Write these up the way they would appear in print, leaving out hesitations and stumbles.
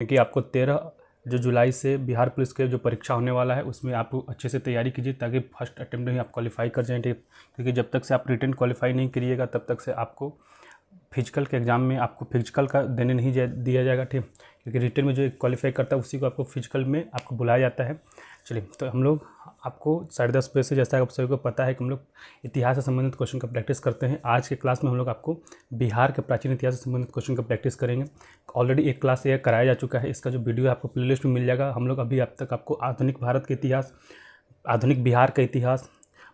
कि आपको 13 जो जुलाई से बिहार पुलिस के जो परीक्षा होने वाला है उसमें आप अच्छे से तैयारी कीजिए ताकि फर्स्ट अटेम्प्ट में ही आप क्वालिफाई कर जाएँ, ठीक। क्योंकि जब तक से आप रिटन क्वालिफाई नहीं करिएगा तब तक से आपको फिजिकल के एग्ज़ाम में आपको फिजिकल का देने नहीं दिया जाएगा, ठीक। क्योंकि रिटन में जो क्वालिफाई करता है उसी को आपको फिजिकल में आपको बुलाया जाता है। चलिए, तो हम लोग आपको 10:30 बजे से, जैसा आप सभी को पता है कि हम लोग इतिहास से संबंधित क्वेश्चन का प्रैक्टिस करते हैं। आज के क्लास में हम लोग आपको बिहार के प्राचीन इतिहास से संबंधित क्वेश्चन का प्रैक्टिस करेंगे। ऑलरेडी एक क्लास ये कराया जा चुका है, इसका जो वीडियो है आपको प्लेलिस्ट में मिल जाएगा। हम लोग अभी अब तक आपको आधुनिक भारत के इतिहास, आधुनिक बिहार का इतिहास,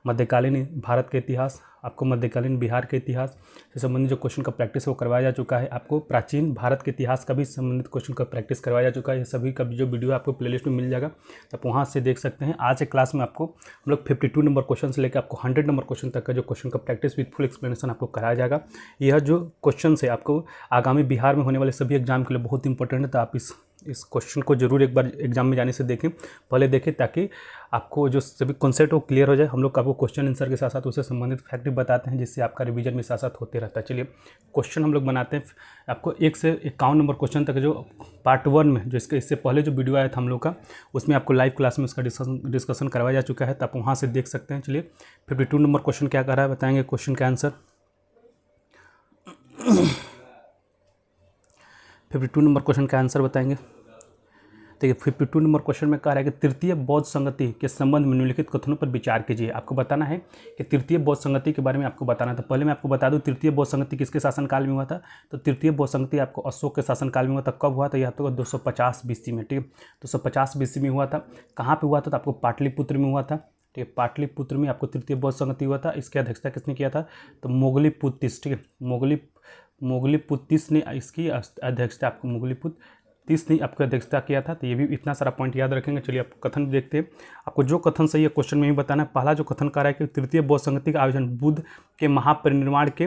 मध्यकालीन भारत के इतिहास, आपको मध्यकालीन बिहार के इतिहास से संबंधित जो क्वेश्चन का प्रैक्टिस वो करवाया जा चुका है। आपको प्राचीन भारत के इतिहास का भी संबंधित क्वेश्चन का प्रैक्टिस करवाया जा चुका है। ये सभी का जो वीडियो आपको प्लेलिस्ट में मिल जाएगा, तो आप वहाँ से देख सकते हैं। आज के क्लास में आपको हम लोग 52 नंबर क्वेश्चन से लेकर आपको 100 नंबर क्वेश्चन तक का जो क्वेश्चन का प्रैक्टिस विद फुल एक्सप्लेनेशन आपको कराया जाएगा। यह जो क्वेश्चन है आपको आगामी बिहार में होने वाले सभी एग्जाम के लिए बहुत इंपॉर्टेंट है, तो आप इस क्वेश्चन को जरूर एक बार एग्जाम में जाने से देखें, पहले देखें, ताकि आपको जो सभी कॉन्सेप्ट वो क्लियर हो जाए। हम लोग आपको क्वेश्चन आंसर के साथ साथ उससे संबंधित फैक्ट भी बताते हैं, जिससे आपका रिवीजन में साथ साथ होते रहता है। चलिए, क्वेश्चन हम लोग बनाते हैं आपको 1 से 51 नंबर क्वेश्चन तक। जो पार्ट 1 में जो इससे पहले जो वीडियो आया था हम लोग का, उसमें आपको लाइव क्लास में उसका डिस्कशन करवाया जा चुका है, तो आप वहाँ से देख सकते हैं। चलिए, 52 नंबर क्वेश्चन क्या कर रहा है बताएंगे क्वेश्चन का आंसर। 52 नंबर क्वेश्चन का आंसर बताएंगे। देखिए, 52 नंबर क्वेश्चन में कह रहा है कि तृतीय बौद्ध संगति के संबंध में निम्नलिखित कथनों पर विचार कीजिए। आपको बताना है कि तृतीय बौद्ध संगति के बारे में आपको बताना था। पहले मैं आपको बता दूं तृतीय बौद्ध संगति किसके शासनकाल में हुआ था। तो तृतीय बौद्ध संगति आपको अशोक के शासनकाल में हुआ था। कब हुआ था? यह आपको 250 BC में, ठीक है। 250 BC में हुआ था। कहाँ पर हुआ था? तो आपको पाटलिपुत्र में हुआ था, ठीक है। पाटलिपुत्र में आपको तृतीय बौद्ध संगति हुआ था। इसकी अध्यक्षता किसने किया था? तो मोगलीपुत्तिस, ठीक है। मोगलीपुत्तिस ने इसकी अध्यक्षता, आपको मोगलीपुत्तिस ने आपकी अध्यक्षता किया था। तो ये भी इतना सारा पॉइंट याद रखेंगे। चलिए, आप कथन देखते हैं। आपको जो कथन सही है क्वेश्चन में ही बताना है। पहला जो कथन कर रहा है कि तृतीय बौद्ध संगति का आयोजन बुद्ध के महापरिनिर्वाण के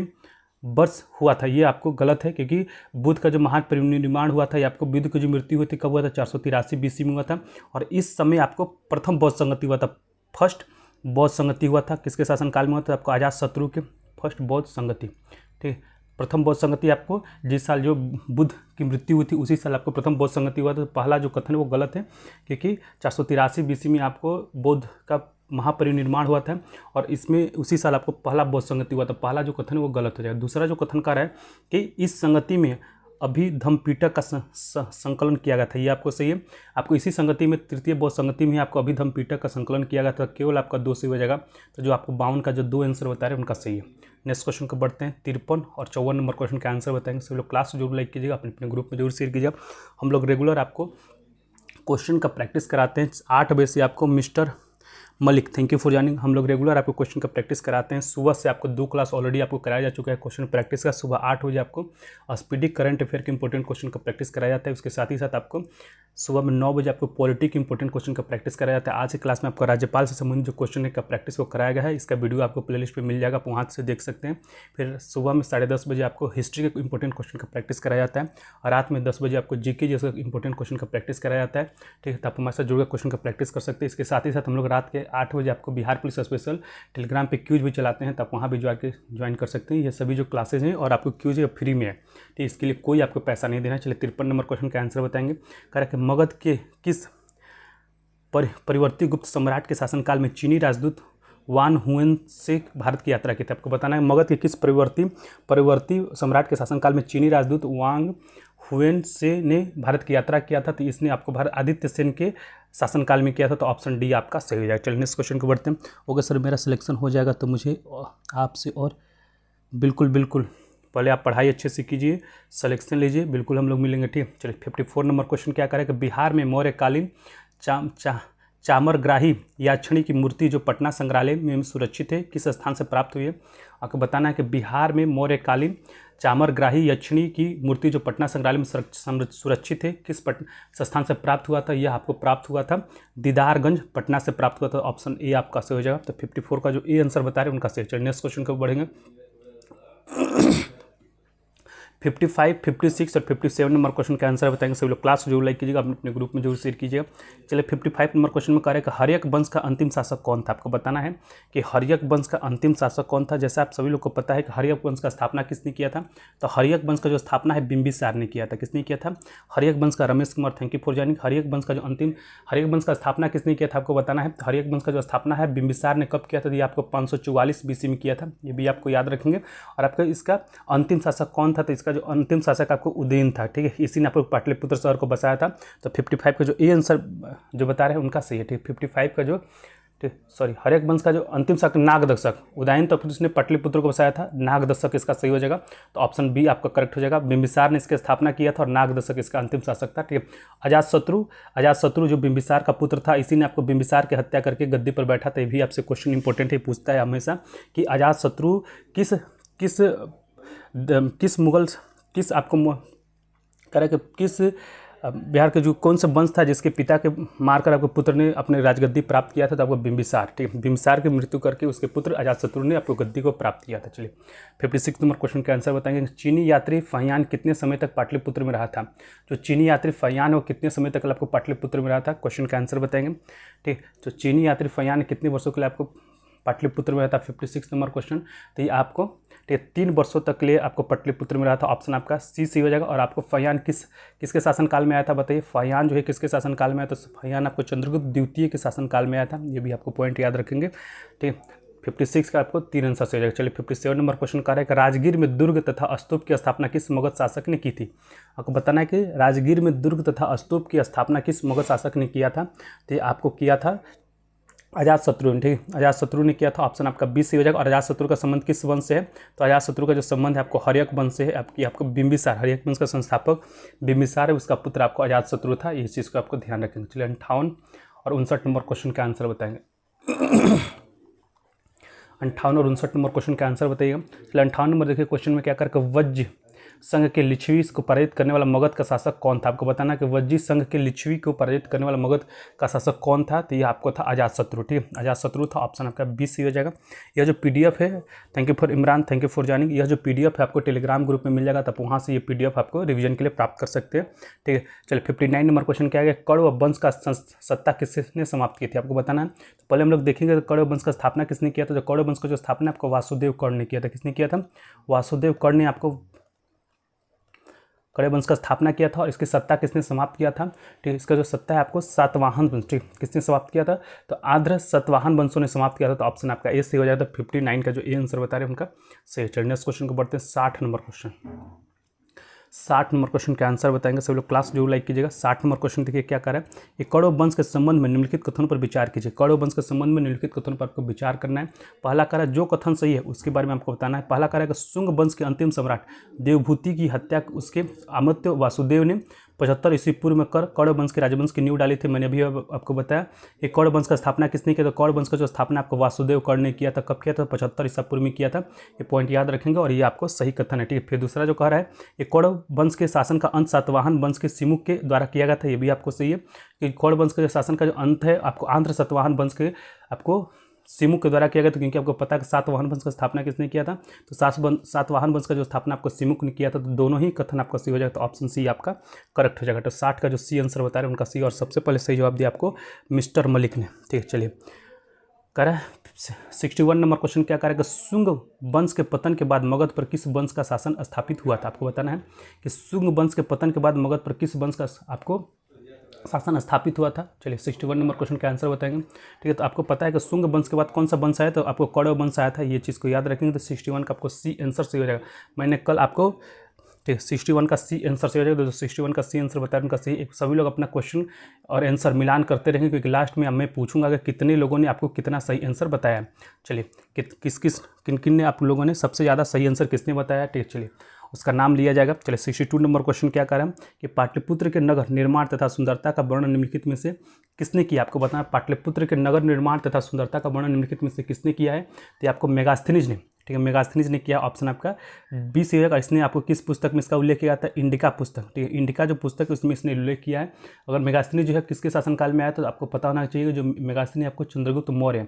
वर्ष हुआ था, ये आपको गलत है, क्योंकि बुद्ध का जो महापरिनिर्वाण हुआ था, ये आपको बुद्ध की जो मृत्यु हुई थी कब हुआ था? 483 BC में हुआ था। और इस समय आपको प्रथम बौद्ध संगति हुआ था, फर्स्ट बौद्ध संगति हुआ था। किसके शासनकाल में हुआ था? आपको अजातशत्रु के फर्स्ट बौद्ध संगति, ठीक। प्रथम बौद्ध संगति आपको जिस साल जो बुद्ध की मृत्यु हुई थी उसी साल आपको प्रथम बौद्ध संगति हुआ था। तो पहला जो कथन है वो गलत है, क्योंकि 483 BC में आपको बुद्ध का महापरिनिर्वाण हुआ था और इसमें उसी साल आपको पहला बौद्ध संगति हुआ था। पहला जो कथन है वो गलत हो जाएगा। दूसरा जो कथन कर रहा है कि इस संगति में अभिधम्मपिटक का संकलन किया गया था, ये आपको सही है। आपको इसी संगति में, तृतीय बौद्ध संगति में आपको अभिधम्मपिटक का संकलन किया गया था। केवल आपका 2 सही हो जाएगा। तो जो आपको 52 का जो 2 आंसर बता रहे हैं उनका सही है। नेक्स्ट क्वेश्चन को बढ़ते हैं। 53 और 54 नंबर क्वेश्चन का आंसर बताएंगे। सभी लोग क्लास जरूर लाइक कीजिएगा, अपने अपने ग्रुप में जरूर शेयर कीजिएगा। हम लोग रेगुलर आपको क्वेश्चन का प्रैक्टिस कराते हैं। 8 बजे से आपको mister Malik, thank you for joining. हम लोग रेगुलर आपको क्वेश्चन का प्रैक्टिस कराते हैं। सुबह से आपको 2 क्लास ऑलरेडी आपको कराया जा चुका है क्वेश्चन प्रैक्टिस का। सुबह 8 बजे आपको स्पीडी करंट अफेयर के इंपॉर्टेंट क्वेश्चन का प्रैक्टिस कराया जाता है। उसके साथ ही साथ आपको सुबह में 9 बजे आपको पॉलिटी के इंपॉर्टेंट क्वेश्चन का प्रैक्टिस कराया जाता है। आज की क्लास में आपको राज्यपाल से संबंधित जो क्वेश्चन का प्रैक्टिस वो कराया गया है। इसका वीडियो आपको प्लेलिस्ट पे मिल जाएगा, आप वहाँ से देख सकते हैं। फिर सुबह में 10:30 बजे आपको हिस्ट्री के इंपॉर्टेंट क्वेश्चन का प्रैक्टिस कराया जाता है और रात में 10 बजे आपको जीके जैसा इंपॉर्टेंट क्वेश्चन का प्रैक्टिस कराया जाता है, ठीक है। तो आप हमारे साथ जुड़कर क्वेश्चन का प्रैक्टिस कर सकते हैं। इसके साथ ही साथ हम लोग रात के 8 बजे आपको बिहार पुलिस स्पेशल टेलीग्राम पे क्यूज भी चलाते हैं, तो आप वहाँ भी ज्वाइन कर सकते हैं। ये सभी जो क्लासेज हैं और आपको क्यूज फ्री में है, ठीक। इसके लिए कोई आपको पैसा नहीं देना है। चलिए, 53 नंबर क्वेश्चन का आंसर बताएंगे। कह रहा है कि मगध के किस परिवर्ती गुप्त सम्राट के शासनकाल में चीनी राजदूत वान हुएन से भारत की यात्रा की थी? आपको बताना है मगध के किस परिवर्ती सम्राट के शासनकाल में चीनी राजदूत वांग हुएन से ने भारत की यात्रा किया था। तो इसने आपको भारत आदित्य सेन के शासनकाल में किया था। तो ऑप्शन डी आपका सही हो जाएगा। चलिए, नेक्स्ट क्वेश्चन को बढ़ते हैं। ओके सर, मेरा सिलेक्शन हो जाएगा तो मुझे आपसे और बिल्कुल पहले आप पढ़ाई अच्छे से कीजिए, सिलेक्शन लीजिए, बिल्कुल हम लोग मिलेंगे, ठीक है। चलिए, 54 नंबर क्वेश्चन क्या करें कि बिहार में मौर्यकालीन चामरग्राही याक्षणी की मूर्ति जो पटना संग्रहालय में सुरक्षित है किस स्थान से प्राप्त हुई है? आपको बताना है कि बिहार में मौर्यकालीन चामरग्राही यक्षिणी की मूर्ति जो पटना संग्रहालय में सुरक्षित है किस स्थान से प्राप्त हुआ था? यह आपको प्राप्त हुआ था दीदारगंज, पटना से प्राप्त हुआ था। ऑप्शन ए आपका सही हो जाएगा। तो 54 का जो ए आंसर बता रहे हैं उनका सही। चलिए, नेक्स्ट क्वेश्चन को बढ़ेंगे। 55, 56 और 57 नंबर क्वेश्चन का आंसर बताएंगे। सभी लोग क्लास जरूर लाइक कीजिएगा, अपने ग्रुप में जरूर शेयर कीजिएगा। चलिए 55 नंबर क्वेश्चन में कह रहे हैं कि हर्यक वंश का अंतिम शासक कौन था। आपको बताना है कि हर्यक वंश का अंतिम शासक कौन था। जैसा आप सभी लोग को पता है कि हर्यक वंश का स्थापना किसने किया था, तो हर्यक वंश का जो स्थापना है बिंबिसार ने किया था। किसने किया था? हर्यक वंश का। Ramesh Kumar, thank you for joining. Haryanka वंश का जो हर्यक वंश का स्थापना किसने किया था आपको बताना है। हर्यक वंश का जो स्थापना है बिंबिसार ने कब किया था? ये आपको 544 BC में किया था, ये भी आपको याद रखेंगे। और आपका इसका अंतिम शासक कौन था, तो इसका जो अंतिम शासक आपको उदयन था, ठीक है। इसी ने आपको पाटलिपुत्र शहर को बसाया था। तो 55 का जो ए आंसर जो बता रहे हैं उनका सही है, ठीक। 55 का जो हर्यक वंश का जो अंतिम शासक नागदक्षक, उदयन तो उसने पाटलिपुत्र को बसाया था, नागदक्षक इसका सही हो जाएगा। तो ऑप्शन बी आपका करेक्ट हो जाएगा। बिंबिसार ने इसकी स्थापना किया था और नागदक्षक इसका अंतिम शासक था, ठीक है। अजातशत्रु जो बिंबिसार का पुत्र था, इसी ने आपको बिंबिसार की हत्या करके गद्दी पर बैठा था। ये भी आपसे क्वेश्चन इंपॉर्टेंट है, पूछता है हमेशा कि अजातशत्रु किस आपको कह कि किस बिहार के जो कौन सा वंश था जिसके पिता के मारकर आपके पुत्र ने अपने राजगद्दी प्राप्त किया था, तो आपको बिंबिसार, ठीक है। बिंबिसार की मृत्यु करके उसके पुत्र अजातशत्रु ने आपको गद्दी को प्राप्त किया था। चलिए 56 नंबर क्वेश्चन का आंसर बताएंगे। चीनी यात्री फहियान कितने समय तक पाटलिपुत्र में रहा था। जो चीनी यात्री फहियान है वो कितने समय तक आपको पाटलिपुत्र में रहा था, क्वेश्चन का आंसर बताएंगे, ठीक। तो चीनी यात्री फहियान कितने वर्षों के लिए आपको पाटलिपुत्र में रहा था, 56 नंबर क्वेश्चन। तो ये आपको 3 वर्षों तक के लिए आपको पाटलिपुत्र में रहा था। ऑप्शन आपका सी सही हो जाएगा। और आपको फहियान किसके शासनकाल में आया था बताइए। फहियान जो है किसके शासनकाल में आया? तो फहियान आपको चंद्रगुप्त द्वितीय के शासनकाल में आया था। ये भी आपको पॉइंट याद रखेंगे, ठीक। 56 का आपको 3 आंसर सही हो जाएगा। चलिए 57 नंबर क्वेश्चन कह रहा है कि राजगीर में दुर्ग तथा स्तूप की स्थापना किस मगध शासक ने की थी। आपको बताना है कि राजगीर में दुर्ग तथा स्तूप की स्थापना किस मगध शासक ने किया था। तो ये आपको किया था अजातशत्रु ने, ठीक है। अजातशत्रु ने किया था, ऑप्शन आपका बी सही हो जाएगा। और अजातशत्रु का संबंध किस वंश से है? तो अजातशत्रु का जो संबंध है आपको हर्यक वंश से है। आपको बिंबिसार, हर्यक वंश का संस्थापक बिंबिसार है, उसका पुत्र आपको अजातशत्रु था। इस चीज़ को आपको ध्यान रखेंगे। चलिए 58 और 59 नंबर क्वेश्चन का आंसर बताएंगे। 58 और 59 नंबर क्वेश्चन का आंसर बताइएगा। चलिए 58 नंबर देखिए, क्वेश्चन में क्या करके वज्र संघ के लिच्छवी को पराजित करने वाला मगध का शासक कौन था। आपको बताना कि वज्जी संघ के लिच्छवी को पराजित करने वाला मगध का शासक कौन था। तो ये आपको था अजातशत्रु, ठीक है। अजातशत्रु था, ऑप्शन आपका बी सी हो जाएगा। यह जो PDF है, thank you for Imran, thank you for joining. यह जो PDF है आपको टेलीग्राम ग्रुप में मिल जाएगा, तब वहाँ से ये PDF आपको रिवीजन के लिए प्राप्त कर सकते हैं, ठीक है। चलिए 59 नंबर क्वेश्चन क्या है? कण्व वंश का सत्ता किसने समाप्त की थी, आपको बताना है। तो पहले हम लोग देखेंगे कण्व वंश का स्थापना किसने किया था। तो कण्व वंश का जो स्थापना आपको वासुदेव कर्ण ने किया था। किसने किया था? वासुदेव कर्ण ने आपको कण्व वंश का स्थापना किया था। और इसकी सत्ता किसने समाप्त किया था, ठीक है। इसका जो सत्ता है आपको सातवाहन वंश, ठीक, किसने समाप्त किया था? तो आंध्र सातवाहन वंशों ने समाप्त किया था। तो ऑप्शन आपका ए सही हो जाएगा। तो 59 का जो ए आंसर बता रहे हैं उनका सही। चलिए नेक्स्ट क्वेश्चन को बढ़ते हैं। 60 नंबर क्वेश्चन, 60 नंबर क्वेश्चन के आंसर बताएंगे। सभी लोग क्लास जरूर लाइक कीजिएगा। 60 नंबर क्वेश्चन देखिए क्या कर रहा है। ये कण्व वंश के संबंध में निम्नलिखित कथनों पर विचार कीजिए। कण्व वंश के संबंध में निम्नलिखित कथनों पर आपको विचार करना है। पहला कह रहा है जो कथन सही है उसके बारे में आपको बताना है। पहला कह रहा है कि शुंग वंश के अंतिम सम्राट देवभूति की हत्या उसके अमात्य वासुदेव ने 75 ईस्वी पूर्व में कर कण्व वंश के राजवंश की नींव डाली थी। मैंने अभी आपको बताया ये कण्व वंश का स्थापना किसने किया। तो कण्व वंश का जो स्थापना आपको वासुदेव कर्ण ने किया था। कब किया था? 75 ईसा पूर्व में किया था। ये पॉइंट याद रखेंगे और ये आपको सही कथन है, ठीक है। फिर दूसरा जो कह रहा है ये कण्व वंश के शासन का अंत सातवाहन वंश के सिमुख के द्वारा किया गया था। ये भी आपको सही है कि कण्व वंश का जो शासन का जो अंत है आपको आंध्र सातवाहन वंश के आपको सिमुख के द्वारा किया गया था। क्योंकि आपको पता है कि सातवाहन वंश का स्थापना किसने किया था। तो सातवाहन वंश का जो स्थापना आपको सिमुख ने किया था। तो दोनों ही कथन आपका सही हो जाएगा। तो ऑप्शन सी आपका करेक्ट हो जाएगा। तो 60 का जो सी आंसर बता रहे हैं उनका सी। और सबसे पहले सही जवाब दिया आपको मिस्टर मलिक ने, ठीक है। चलिए कह रहा है 61 नंबर क्वेश्चन क्या कह रहा है कि शुंग वंश के पतन के बाद मगध पर किस वंश का शासन स्थापित हुआ था। आपको बताना है कि शुंग वंश के पतन के बाद मगध पर किस वंश का आपको शासन स्थापित हुआ था। चलिए 61 नंबर क्वेश्चन का आंसर बताएंगे, ठीक है। तो आपको पता है कि शुंग वंश के बाद कौन सा वंश आया? तो आपको कण्व वंश आया था। ये चीज़ को याद रखेंगे। तो 61 का आपको सी आंसर सही हो जाएगा। मैंने कल आपको, ठीक है, 61 का सी आंसर सही हो जाएगा। तो 61 का सी आंसर बताया उनका सही। सभी लोग अपना क्वेश्चन और आंसर मिलान करते रहेंगे क्योंकि लास्ट में मैं पूछूंगा कि कितने लोगों ने आपको कितना सही आंसर बताया। चलिए किन किन ने आप लोगों ने सबसे ज़्यादा सही आंसर किसने बताया, ठीक है। चलिए उसका नाम लिया जाएगा। चलिए 62 नंबर क्वेश्चन क्या कर रहे हैं कि पाटलिपुत्र के नगर निर्माण तथा सुंदरता का वर्णन निम्नलिखित में से किसने किया। आपको बताना पाटलिपुत्र के नगर निर्माण तथा सुंदरता का वर्णन निम्नलिखित में से किसने किया है। तो आपको मेगास्थनीज ने, ठीक है, मेगास्थनीज ने किया। ऑप्शन आपका बी सी होगा। इसने आपको किस पुस्तक में इसका उल्लेख किया था? इंडिका पुस्तक, ठीक है। इंडिका जो पुस्तक है उसमें इसने उल्लेख किया है। अगर मेगास्थनीज जो है किसके शासनकाल में आया तो आपको पता होना चाहिए जो मेगास्थनीज आपको चंद्रगुप्त मौर्य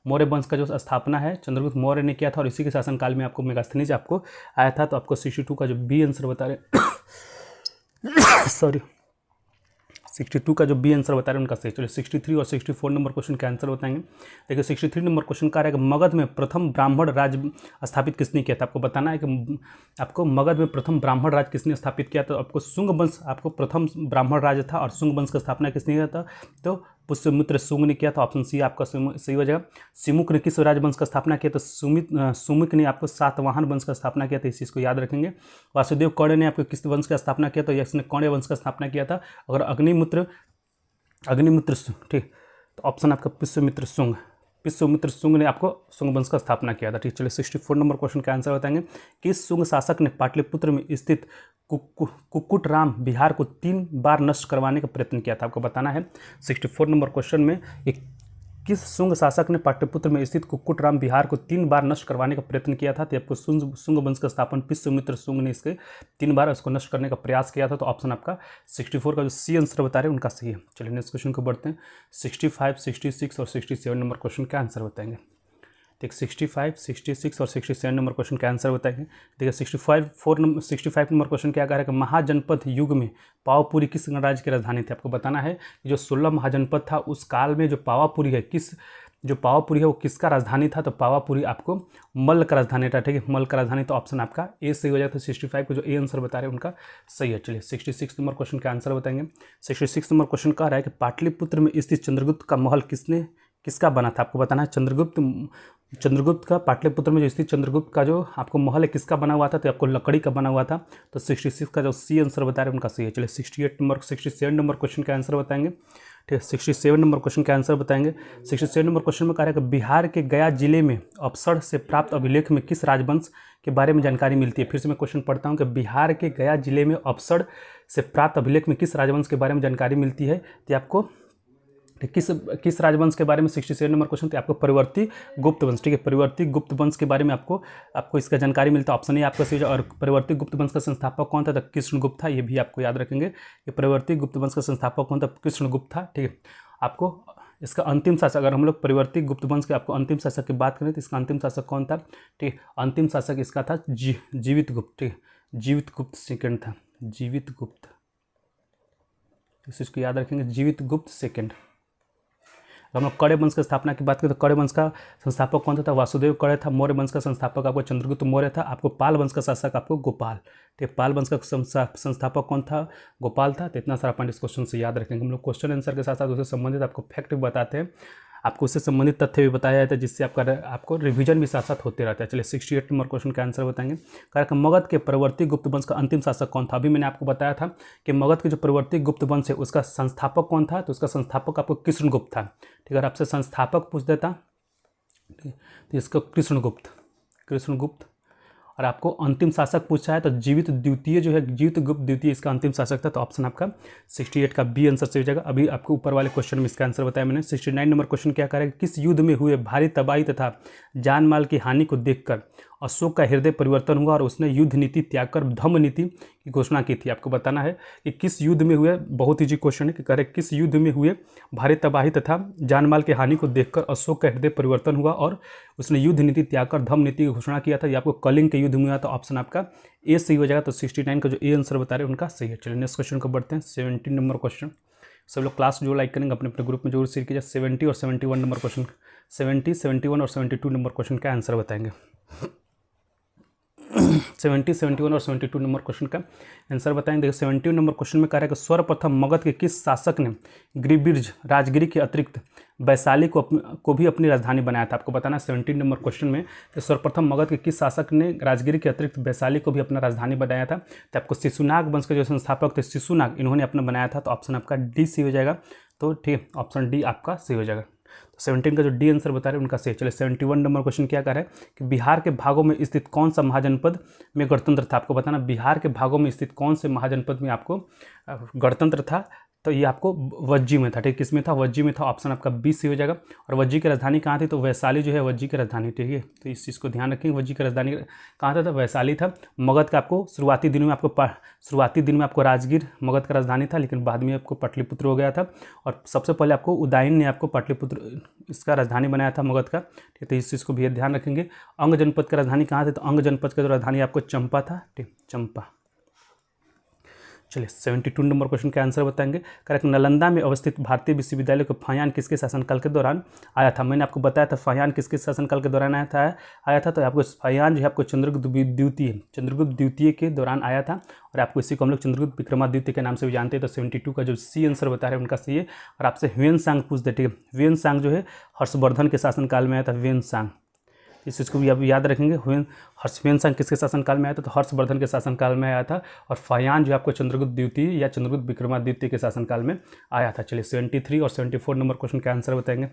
मौर्य वंश का जो स्थापना है चंद्रगुप्त मौर्य ने किया था और इसी के शासनकाल में आपको मेगास्थनीज आपको आया था। तो आपको 62 का जो बी आंसर बता रहे सॉरी 62 का जो बी आंसर बता रहे हैं उनका सही। चलिए 63 और 64 नंबर क्वेश्चन का आंसर बताएंगे। देखिए 63 नंबर क्वेश्चन का रहेगा मगध में प्रथम ब्राह्मण राज स्थापित किसने किया था। आपको बताना है कि आपको मगध में प्रथम ब्राह्मण राज किसने स्थापित किया। तो आपको शुंग वंश आपको प्रथम ब्राह्मण राज था और शुंग वंश का स्थापना किसने किया था, तो पुष्यमित्र शुंग ने किया था। ऑप्शन सी आपका सही हो जाएगा। सिमुक ने किस राजवंश का स्थापना किया, तो सुमिक ने आपको सातवाहन वंश का स्थापना किया था, इस चीज़ को याद रखेंगे। वासुदेव कौड़े ने आपको किस वंश का स्थापना किया, तो इसने कौड़े वंश का स्थापना किया था। अगर अग्निमित्र ठीक, तो ऑप्शन आपका पुष्यमित्र शुंग ने आपको शुंग वंश का स्थापना किया था। ठीक, चलिए 64 नंबर क्वेश्चन का आंसर बताएंगे। किस शुंग शासक ने पाटलिपुत्र में स्थित कुक्कुटराम विहार को 3 बार नष्ट करवाने का प्रयत्न किया था। आपको बताना है 64 नंबर क्वेश्चन में किस शुंग शासक ने पाटलिपुत्र में स्थित कुक्कुटराम विहार को 3 बार नष्ट करवाने का प्रयत्न किया था। तो आपको शुंग वंश का स्थापन पुष्यमित्र शुंग ने इसके 3 बार उसको नष्ट करने का प्रयास किया था। तो ऑप्शन आपका 64 का जो सी आंसर बता रहे हैं उनका सही है। चलिए नेक्स्ट क्वेश्चन को बढ़ते हैं। 65, 66 और 67 नंबर क्वेश्चन का आंसर बताएंगे। देखिए 65, 66 और 67 नंबर क्वेश्चन का आंसर बताएंगे। देखिए 65 नंबर क्वेश्चन क्या कह रहा है कि महाजनपद युग में पावापुरी किस गणराज्य की राजधानी थी। आपको बताना है कि जो 16 महाजनपद था उस काल में जो पावापुरी है वो किसका राजधानी था। तो पावापुरी आपको मल्ल का राजधानी था। ठीक है, मल्ल का राजधानी। तो ऑप्शन आपका ए सही हो जाता है। 65 को जो ए आंसर बता रहे हैं उनका सही है। चलिए 66 नंबर क्वेश्चन का आंसर बताएंगे। 66 नंबर क्वेश्चन कह रहा है कि पाटलिपुत्र में स्थित चंद्रगुप्त का महल किसका बना था। आपको बताना है चंद्रगुप्त का पाटलिपुत्र में जो स्थित चंद्रगुप्त का जो आपको महल है किसका बना हुआ था, तो आपको लकड़ी का बना हुआ था। तो 66 का जो सी आंसर बता रहे हैं उनका सही है। चलिए 67 नंबर क्वेश्चन का आंसर बताएंगे। ठीक है, 67 नंबर क्वेश्चन का आंसर बताएंगे। 67 नंबर क्वेश्चन में कह रहा है कि बिहार के गया जिले में अवसर से प्राप्त अभिलेख में किस राजवंश के बारे में जानकारी मिलती है। फिर से मैं क्वेश्चन पढ़ता हूँ कि बिहार के गया जिले में अवसर से प्राप्त अभिलेख में किस राजवंश के बारे में जानकारी मिलती है। तो आपको किस राजवंश के बारे में 67 नंबर क्वेश्चन, तो आपको परिवर्ती गुप्त वंश। ठीक है, परिवर्ती गुप्त वंश के बारे में आपको इसका जानकारी मिलता है। ऑप्शन ए आपका सही। और परिवर्ती गुप्त वंश का संस्थापक कौन था, तो कृष्णगुप्त था। ये भी आपको याद रखेंगे कि परिवर्ती गुप्त वंश का संस्थापक कौन था, कृष्णगुप्त था। ठीक है, आपको इसका अंतिम शासक, अगर हम लोग परिवर्ती गुप्त वंश के आपको अंतिम शासक की बात करें तो इसका अंतिम शासक कौन था। ठीक, अंतिम शासक इसका था जीवित गुप्त। ठीक, जीवित गुप्त सेकेंड था। जीवित गुप्त, इस चीज़ को याद रखेंगे, जीवित गुप्त सेकेंड। हम लोग कौड़े वंश की स्थापना की बात करें तो कौड़े वंश का संस्थापक कौन था, वासुदेव कौड़े था। मौर्य वंश का संस्थापक आपको चंद्रगुप्त मौर्य था। आपको पाल वंश का शासक आपको गोपाल। ठीक, पाल वंश का संस्थापक कौन था, गोपाल था। तो इतना सारा पॉइंट इस क्वेश्चन से याद रखेंगे। हम लोग क्वेश्चन आंसर के साथ साथ उससे संबंधित आपको फैक्ट भी बताते हैं, आपको उससे संबंधित तथ्य भी बताया जाता है, जिससे आपको रिवीजन भी साथ साथ होते रहता है। चलिए 68 नंबर क्वेश्चन का आंसर बताएंगे। कारण मगध के परवर्ती गुप्त वंश का अंतिम शासक कौन था। अभी मैंने आपको बताया था कि मगध के जो परवर्ती गुप्त वंश है उसका संस्थापक कौन था, तो उसका संस्थापक आपको कृष्णगुप्त था। ठीक है, अगर आपसे संस्थापक पूछ देता तो इसका कृष्णगुप्त। और आपको अंतिम शासक पूछा है तो जीवित द्वितीय जो है, जीवित गुप्त द्वितीय इसका अंतिम शासक था। तो ऑप्शन आपका 68 का बी आंसर सही हो जाएगा। अभी आपको ऊपर वाले क्वेश्चन में इसका आंसर बताया मैंने। 69 नंबर क्वेश्चन क्या कह रहा है, किस युद्ध में हुए भारी तबाही तथा जान माल की हानि को देखकर अशोक का हृदय परिवर्तन हुआ और उसने युद्ध नीति त्याग कर धम्म नीति की घोषणा की थी। आपको बताना है कि किस युद्ध में हुए, बहुत ईजी क्वेश्चन है कि कह रहे किस युद्ध में हुए भारी तबाही तथा जान माल की हानि को देखकर अशोक का हृदय परिवर्तन हुआ और उसने युद्ध नीति त्याग कर धम्म नीति की घोषणा किया था। ये आपको कलिंग के युद्ध में हुआ। तो ऑप्शन आपका ए सही हो जाएगा। तो 69 का जो ए आंसर बता रहे हैं उनका सही है। चलिए नेक्स्ट क्वेश्चन को बढ़ते हैं। 17 नंबर क्वेश्चन। सब लोग क्लास जो लाइक करेंगे अपने अपने ग्रुप में जरूर शेयर कीजिए। 70 और 71 नंबर क्वेश्चन, 70, 71 और 72 नंबर क्वेश्चन का आंसर बताएंगे। 70, 71 और 72 नंबर क्वेश्चन का आंसर बताएंगे। देखिए 70 नंबर क्वेश्चन में कह रहा है कि सर्वप्रथम मगध के किस शासक ने गिरिब्रिज राजगिरी के अतिरिक्त वैशाली को भी अपनी राजधानी बनाया था। आपको बताना 17 नंबर क्वेश्चन में कि सर्वप्रथम मगध के किस शासक ने राजगिरी के अतिरिक्त वैशाली को भी अपना राजधानी बनाया था। तो आपको शिशुनाग वंश के जो संस्थापक थे शिशुनाग, इन्होंने अपना बनाया था। तो ऑप्शन आपका डी सही हो जाएगा। तो ठीक, ऑप्शन डी आपका सही हो जाएगा। तो 17 का जो डी आंसर बता रहे हैं उनका सही। चलिए 71 नंबर क्वेश्चन क्या कर रहा है कि बिहार के भागों में स्थित कौन सा महाजनपद में गणतंत्र था। आपको बताना बिहार के भागों में स्थित कौन से महाजनपद में आपको गणतंत्र था। तो ये आपको वज्जी में था, ठीक है, किस में था, वज्जी में था, ऑप्शन आपका बी सही हो जाएगा। और वज्जी की राजधानी कहाँ थी, तो वैशाली जो है वज्जी की राजधानी, ठीक है, तो इस चीज़ को ध्यान रखेंगे, वज्जी की राजधानी कहाँ था, तो वैशाली था। मगध का आपको शुरुआती दिनों में आपको राजगीर मगध का राजधानी था, लेकिन बाद में आपको पाटलिपुत्र हो गया था। और सबसे पहले आपको उदयन ने आपको पाटलिपुत्र इसका राजधानी बनाया था मगध का, ठीक है, तो इस चीज़ को भी ध्यान रखेंगे। अंग जनपद की राजधानी कहाँ थी, तो अंग जनपद का जो राजधानी आपको चंपा था, ठीक, चंपा। चलिए 72 नंबर क्वेश्चन का आंसर बताएंगे। करेक्ट, नालंदा में अवस्थित भारतीय विश्वविद्यालय को फाहियान किसके शासनकाल के दौरान आया था। मैंने आपको बताया था फाहियान किसके शासनकाल के दौरान आया था। तो आपको फाहियान जो है आपको चंद्रगुप्त द्वितीय के दौरान आया था, और आपको इसी को हम लोग चंद्रगुप्त विक्रमादित्य के नाम से भी जानते हैं। तो 72 का जो सी आंसर बता रहे हैं उनका सी है। और आपसे ह्वेनसांग पूछ दे, ठीक है, ह्वेनसांग जो है हर्षवर्धन के शासनकाल में आया था, ह्वेनसांग, इस चीज़ को भी आप याद रखेंगे। ह्वेनसांग किसके शासनकाल में आया था, तो हर्षवर्धन के शासनकाल में आया था। और फाहियान जो आपको चंद्रगुप्त द्वितीय या चंद्रगुप्त विक्रमादित्य के शासनकाल में आया था। चलिए 73 और 74 नंबर क्वेश्चन का आंसर बताएंगे।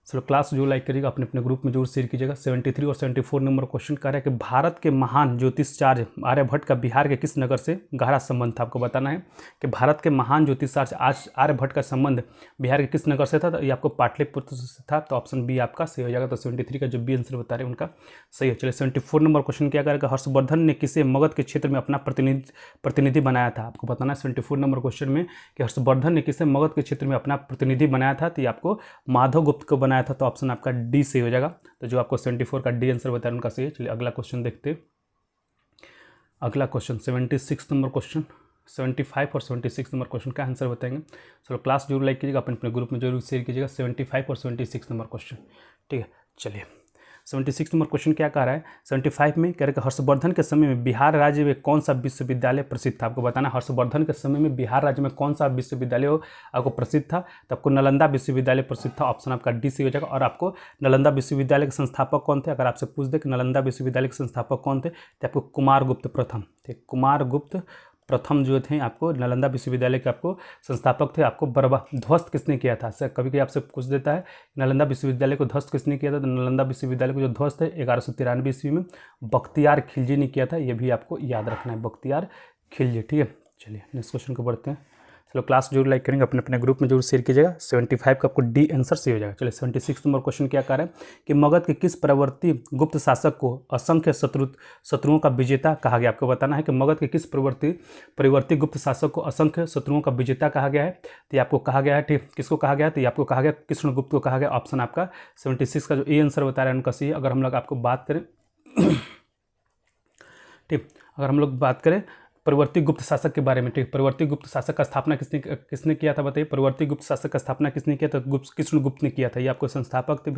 चलो क्लास जो लाइक करिएगा अपने अपने ग्रुप में जरूर शेयर कीजिएगा। 73 और 74 नंबर क्वेश्चन कह रहा है कि भारत के महान ज्योतिषाचार्य आर्यभट्ट का बिहार के किस नगर से गहरा संबंध था। आपको बताना है कि भारत के महान ज्योतिषाचार्य आर्यभट्ट का संबंध बिहार के किस नगर से था, तो ये आपको पाटलिपुत्र से था। तो ऑप्शन बी आपका सही हो जाएगा। तो 73 का जो बी आंसर बता रहे हैं उनका सही है। चलिए 74 नंबर क्वेश्चन क्या करेगा, हर्षवर्धन ने किसे मगध के क्षेत्र में अपना प्रतिनिधि बनाया था। आपको बताना है 74 नंबर क्वेश्चन में कि हर्षवर्धन ने किसे मगध के क्षेत्र में अपना प्रतिनिधि बनाया था, तो ये आपको माधवगुप्त को बनाया था। तो ऑप्शन आपका डी सही हो जाएगा। तो जो आपको 74 का डी आंसर बताया उनका सही है। चलिए अगला क्वेश्चन देखते हैं। अगला क्वेश्चन 76 नंबर क्वेश्चन, 75 और 76 नंबर क्वेश्चन का आंसर बताएंगे। चलो क्लास जरूर लाइक कीजिएगा, अपने ग्रुप में जरूर शेयर कीजिएगा। 75 और 76 नंबर क्वेश्चन, ठीक है। चलिए 76 नंबर क्वेश्चन क्या कह रहा है, 75 में कह रहा है कि हर्षवर्धन के समय में बिहार राज्य में कौन सा विश्वविद्यालय प्रसिद्ध था। आपको बताना हर्षवर्धन के समय में बिहार राज्य में कौन सा विश्वविद्यालय आपको प्रसिद्ध था। तो आपको नालंदा विश्वविद्यालय प्रसिद्ध था, ऑप्शन आपका डी सी हो जाएगा। और आपको नालंदा विश्वविद्यालय के संस्थापक कौन थे, अगर आपसे पूछ दे कि नालंदा विश्वविद्यालय के संस्थापक कौन थे, तो आपको कुमारगुप्त प्रथम थे। कुमारगुप्त प्रथम जो थे आपको नालंदा विश्वविद्यालय के आपको संस्थापक थे। आपको ध्वस्त किसने किया था, सर कभी कभी आपसे पूछ देता है नालंदा विश्वविद्यालय को ध्वस्त किसने किया था। तो नालंदा विश्वविद्यालय को जो ध्वस्त है 1193 ईस्वी में बख्तियार खिलजी ने किया था। ये भी आपको याद रखना है, बख्तियार खिलजी, ठीक है। चलिए नेक्स्ट क्वेश्चन को बढ़ते हैं। चलो क्लास जरूर लाइक करेंगे, अपने अपने ग्रुप में जरूर शेयर कीजिएगा। 75 का आपको डी आंसर सही हो जाएगा। चलिए 76 नंबर क्वेश्चन क्या कह रहा है कि मगध के किस प्रवर्ती गुप्त शासक को असंख्य शत्रुओं का विजेता कहा गया। आपको बताना है कि मगध के किस परिवर्ती गुप्त शासक को असंख्य शत्रुओं का विजेता कहा गया है। तो ये आपको कहा गया है, ठीक, किसको कहा गया है, तो ये आपको कहा गया कृष्णगुप्त को कहा गया। ऑप्शन आपका 76 का जो ए आंसर बता रहा है उनका सही है। अगर हम लोग आपको बात करें ठीक, अगर हम लोग बात करें परिवर्ती गुप्त शासक के बारे में, ठीक, परिवर्ती गुप्त शासक का स्थापना किसने किया था बताइए। परिवर्ती गुप्त शासक का स्थापना किसने किया था, कृष्णगुप्त ने किया था। ये आपको संस्थापक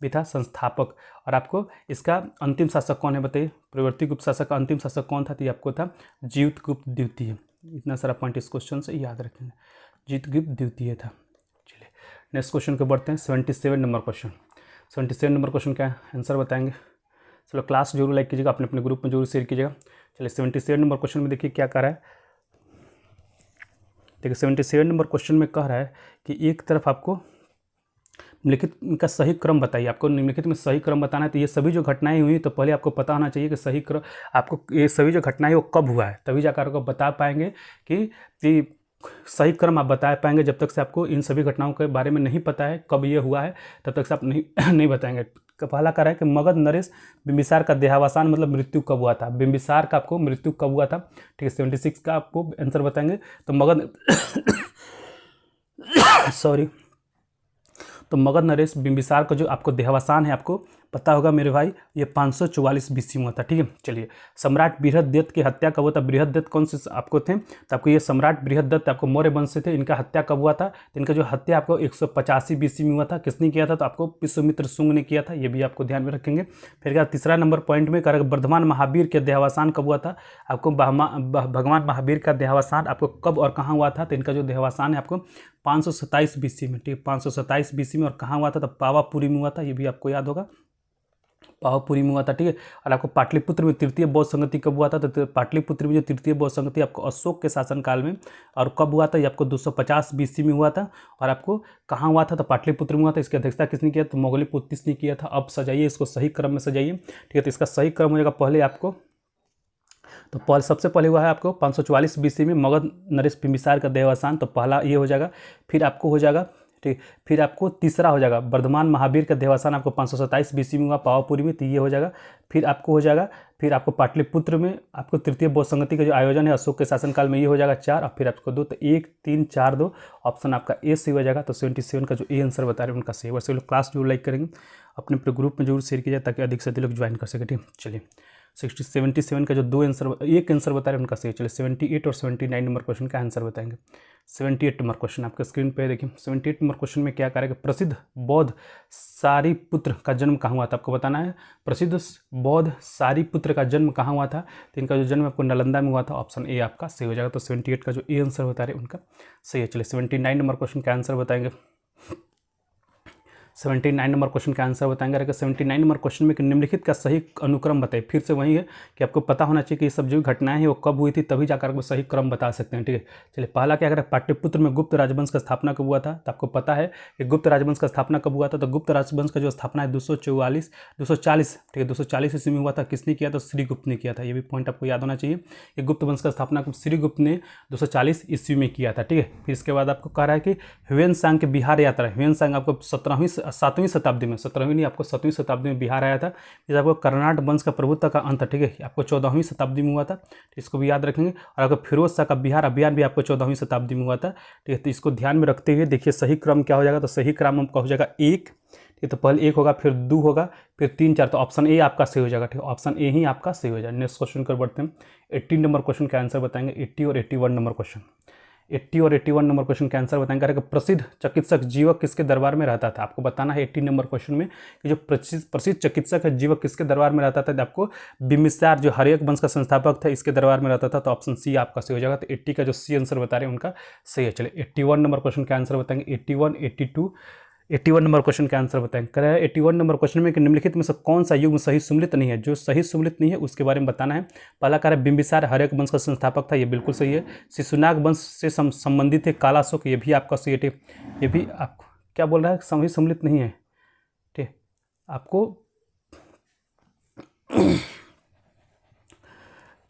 भी था, संस्थापक। और आपको इसका अंतिम शासक कौन है बताइए, परिवर्ती गुप्त शासक का अंतिम शासक कौन था, तो ये आपको था जीतगुप्त द्वितीय। इतना सारा पॉइंट इस क्वेश्चन से याद रखेंगे, जीतगुप्त द्वितीय था। चलिए नेक्स्ट क्वेश्चन को बढ़ते हैं। 77 नंबर क्वेश्चन, 77 नंबर क्वेश्चन का आंसर बताएंगे। चलो क्लास जरूर लाइक कीजिएगा, अपने अपने ग्रुप में जरूर शेयर कीजिएगा। चलिए 77 नंबर क्वेश्चन में देखिए क्या कह रहा है। देखिए 77 नंबर क्वेश्चन में कह रहा है कि एक तरफ आपको निम्नलिखित का सही क्रम बताइए। आपको निम्नलिखित में सही क्रम बताना है। तो ये सभी जो घटनाएं हुई तो पहले आपको पता होना चाहिए कि सही क्रम, आपको ये सभी जो घटनाएं वो कब हुआ है, तभी जाकर आपको बता पाएंगे कि सही क्रम आप बता पाएंगे। जब तक से आपको इन सभी घटनाओं के बारे में नहीं पता है कब ये हुआ है, तब तक से आप नहीं बताएंगे। पहला कह रहा है कि मगध नरेश बिंबिसार का देहावसान मतलब मृत्यु कब हुआ था। बिंबिसार का आपको मृत्यु कब हुआ था, ठीक है। 76 का आपको आंसर बताएंगे। तो मगध सॉरी तो मगध नरेश बिंबिसार का जो आपको देहावसान है आपको पता होगा मेरे भाई, ये 544 बीसी में हुआ था, ठीक है। चलिए सम्राट बृहदत्त की हत्या कब हुआ था। बृहदत्त कौन से आपको थे, तो आपको ये सम्राट बृहदत्त आपको मौर्य वंश से थे। इनका हत्या कब हुआ था, तो इनका जो हत्या आपको 185 बीसी में हुआ था। किसने किया था, तो आपको विश्वामित्र शुंग ने किया था। ये भी आपको ध्यान में रखेंगे। फिर क्या तीसरा नंबर पॉइंट में कर वर्धमान महावीर के देहावसान कब हुआ था। आपको भगवान महावीर का देहावसान आपको कब और कहाँ हुआ था, तो इनका जो देहावसान है आपको 527 बीसी में, ठीक है, 527 बीसी में। और कहाँ हुआ था, तो पावापुरी में हुआ था। ये भी आपको याद होगा, पावापुरी में हुआ था, ठीक है। और आपको पाटलिपुत्र में तृतीय बौद्ध संगति कब हुआ था, तो पाटलिपुत्र में जो तृतीय बौद्ध संगति आपको अशोक के शासनकाल में और कब हुआ था, ये आपको 250 बीसी में हुआ था। और आपको कहाँ हुआ था, तो पाटलिपुत्र में हुआ था। इसकी अध्यक्षता किसने किया, तो मोगलीपुत्तिस ने किया था। अब सजाइए इसको, सही क्रम में सजाइए, ठीक है। तो इसका सही क्रम हो जाएगा, पहले आपको तो सबसे पहले हुआ है आपको 544 बीसी में मगध नरेश बिंबिसार का देहावसान, तो पहला ये हो जाएगा। फिर आपको हो जाएगा, ठीक, फिर आपको तीसरा हो जाएगा वर्धमान महावीर का देहावसान आपको 527 बीसी में हुआ पावापुरी में, तो ये हो जाएगा। फिर आपको हो जाएगा, फिर आपको पाटलिपुत्र में आपको तृतीय बौद्ध संगति का जो आयोजन है अशोक के शासनकाल में, ये हो जाएगा 4, और फिर आपको 2, तो 1 3 4 2 ऑप्शन आपका ए सही हो जाएगा। तो 77 का जो ए आंसर बता रहे हैं उनका सही। वैसे लोग क्लास जरूर लाइक करेंगे, अपने ग्रुप में जरूर शेयर कीजिए ताकि अधिक से अधिक लोग ज्वाइन कर सके, ठीक। चलिए 77 का जो एक आंसर बता रहे हैं उनका सही। चलिए 78 और 79 नंबर क्वेश्चन का आंसर बताएंगे। 78 नंबर क्वेश्चन आपके स्क्रीन पे देखिए। 78 नंबर क्वेश्चन में क्या करेगा, प्रसिद्ध बौद्ध सारिपुत्र का जन्म कहाँ हुआ था, आपको बताना है। प्रसिद्ध बौद्ध सारिपुत्र का जन्म कहाँ हुआ था, तो इनका जो जन्म आपको नालंदा में हुआ था, ऑप्शन ए आपका सही हो जाएगा। तो 78 का जो ए आंसर बता रहे हैं उनका सही है। चलिए 79 नंबर क्वेश्चन का आंसर बताएंगे। 79 नंबर क्वेश्चन का आंसर बताएंगे। अगर 79 नंबर क्वेश्चन में निम्नलिखित का सही अनुक्रम बताइए। फिर से वही है कि आपको पता होना चाहिए कि ये सब जो घटनाएं हैं वो कब हुई थी, तभी जाकर आपको सही क्रम बता सकते हैं, ठीक है। चलिए पहला क्या करें, पाटलिपुत्र में गुप्त राजवंश का स्थापना कब हुआ था, तो आपको पता है कि गुप्त राजवंश का स्थापना कब हुआ था। तो गुप्त राजवंश का जो स्थापना है 240, ठीक है, 240 ईस्वी में हुआ था। किसने किया, तो श्रीगुप्त ने किया था। ये भी पॉइंट आपको याद होना चाहिए कि गुप्त वंश का स्थापना श्रीगुप्त ने 240 ईस्वी में किया था, ठीक है। फिर इसके बाद आपको कह रहा है कि ह्वेनसांग की बिहार यात्रा, ह्वेनसांग आपको 7वीं शताब्दी में, 17वीं नहीं आपको 7वीं शताब्दी में बिहार आया था। जैसे आपको कर्नाट वंश का प्रभुत्व का अंत, ठीक है, आपको 14वीं शताब्दी में हुआ था, इसको भी याद रखेंगे। और आपको फिरोज शाह का बिहार अभियान भी आपको 14वीं शताब्दी में हुआ था, ठीक है। तो इसको ध्यान में रखते हुए देखिए सही क्रम क्या हो जाएगा, तो सही क्रम आपका हो जाएगा 1, ठीक है। तो पहले 1 होगा, फिर 2 होगा, फिर 3 4, तो ऑप्शन ए आपका सही हो जाएगा, ठीक है। ऑप्शन ए ही आपका सही हो जाएगा। नेक्स्ट क्वेश्चन कर बढ़ते हैं। 80 नंबर क्वेश्चन का आंसर बताएंगे। 80 और 81 नंबर क्वेश्चन, 80 और 81 नंबर क्वेश्चन का आंसर बताएंगे। प्रसिद्ध चिकित्सक जीवक किसके दरबार में रहता था, आपको बताना है 80 नंबर क्वेश्चन में कि जो प्रसिद्ध चिकित्सक है जीवक किसके दरबार में रहता था। तो आपको बिंबिसार जो हर्यक वंश का संस्थापक था इसके दरबार में रहता था, तो ऑप्शन सी आपका सही हो जाएगा। तो 80 का जो सी आंसर बता रहे हैं उनका सही है। चलिए 81 नंबर क्वेश्चन का आंसर बताएंगे। 81, 82, 81 नंबर क्वेश्चन का आंसर बताएंगे। कह रहा है 81 नंबर क्वेश्चन में कि निम्नलिखित में से कौन सा युग सही सुमिलित नहीं है, जो सही सुमिलित नहीं है उसके बारे में बताना है। पहला कह रहा है बिंबिसार हर्यक वंश का संस्थापक था, ये बिल्कुल सही है। शिशुनाग वंश से संबंधित है कालाशोक, ये भी आपका सही है। ये भी आप क्या बोल रहा है, सही सुमिलित नहीं है, ठीक। आपको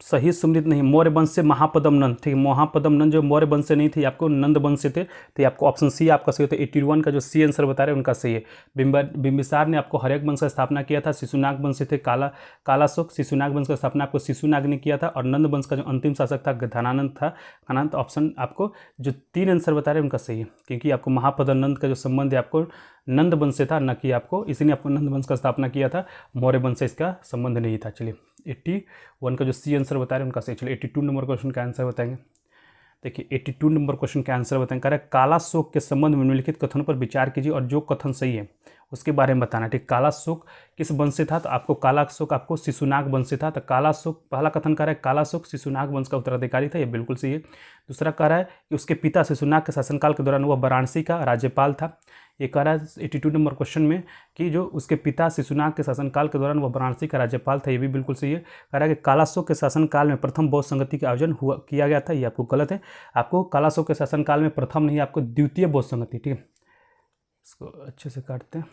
सही सुमिलित नहीं, मौर्य वंश से महापदम नंद, ठीक है। महापदम नंद जो मौर्य वंश से नहीं थे, आपको नंद वंश से थे, तो आपको ऑप्शन सी आपका सही होता है। 81 का जो सी आंसर बता रहे हैं उनका सही है। बिंबिसार ने आपको हर्यक वंश का स्थापना किया था, शिशुनाग वंश से थे कालाशोक, शिशुनाग वंश का स्थापना आपको शिशुनाग ने किया था, और नंद वंश का जो अंतिम शासक था धनानंद था। धनानंद ऑप्शन आपको जो 3 आंसर बता रहे हैं उनका सही है, क्योंकि आपको महापदम का जो संबंध है आपको नंद वंश से था, न कि आपको इसीने आपको नंद वंश का स्थापना किया था, मौर्य वंश से इसका संबंध नहीं था। चलिए 81 का जो सी आंसर बता रहे हैं उनका सही। चलिए 82 नंबर क्वेश्चन का आंसर बताएंगे। देखिए 82 नंबर क्वेश्चन का आंसर बताएंगे। कह रहा है कालाशोक के संबंध में निम्नलिखित कथनों पर विचार कीजिए और जो कथन सही है उसके बारे में बताना, ठीक। कालाशोक किस वंश से था, तो आपको कालाशोक आपको शिशुनाग वंश से था। तो कालाशोक पहला कथन कह रहा है कालाशोक शिशुनाग वंश का उत्तराधिकारी था, ये बिल्कुल सही है। दूसरा कह रहा है कि उसके पिता शिशुनाग के शासनकाल के दौरान वह वाराणसी का राज्यपाल था। ये कह रहा है 82 नंबर क्वेश्चन में कि जो उसके पिता शिशुनाग के शासनकाल के दौरान वह वाराणसी का राज्यपाल था, ये भी बिल्कुल सही है। कह रहा है कि कालाशोक के शासनकाल में प्रथम बौद्ध संगति का आयोजन किया गया था, ये आपको गलत है। आपको कालाशोक के शासनकाल में प्रथम नहीं, आपको द्वितीय बौद्ध संगति, ठीक है। इसको अच्छे से काटते हैं।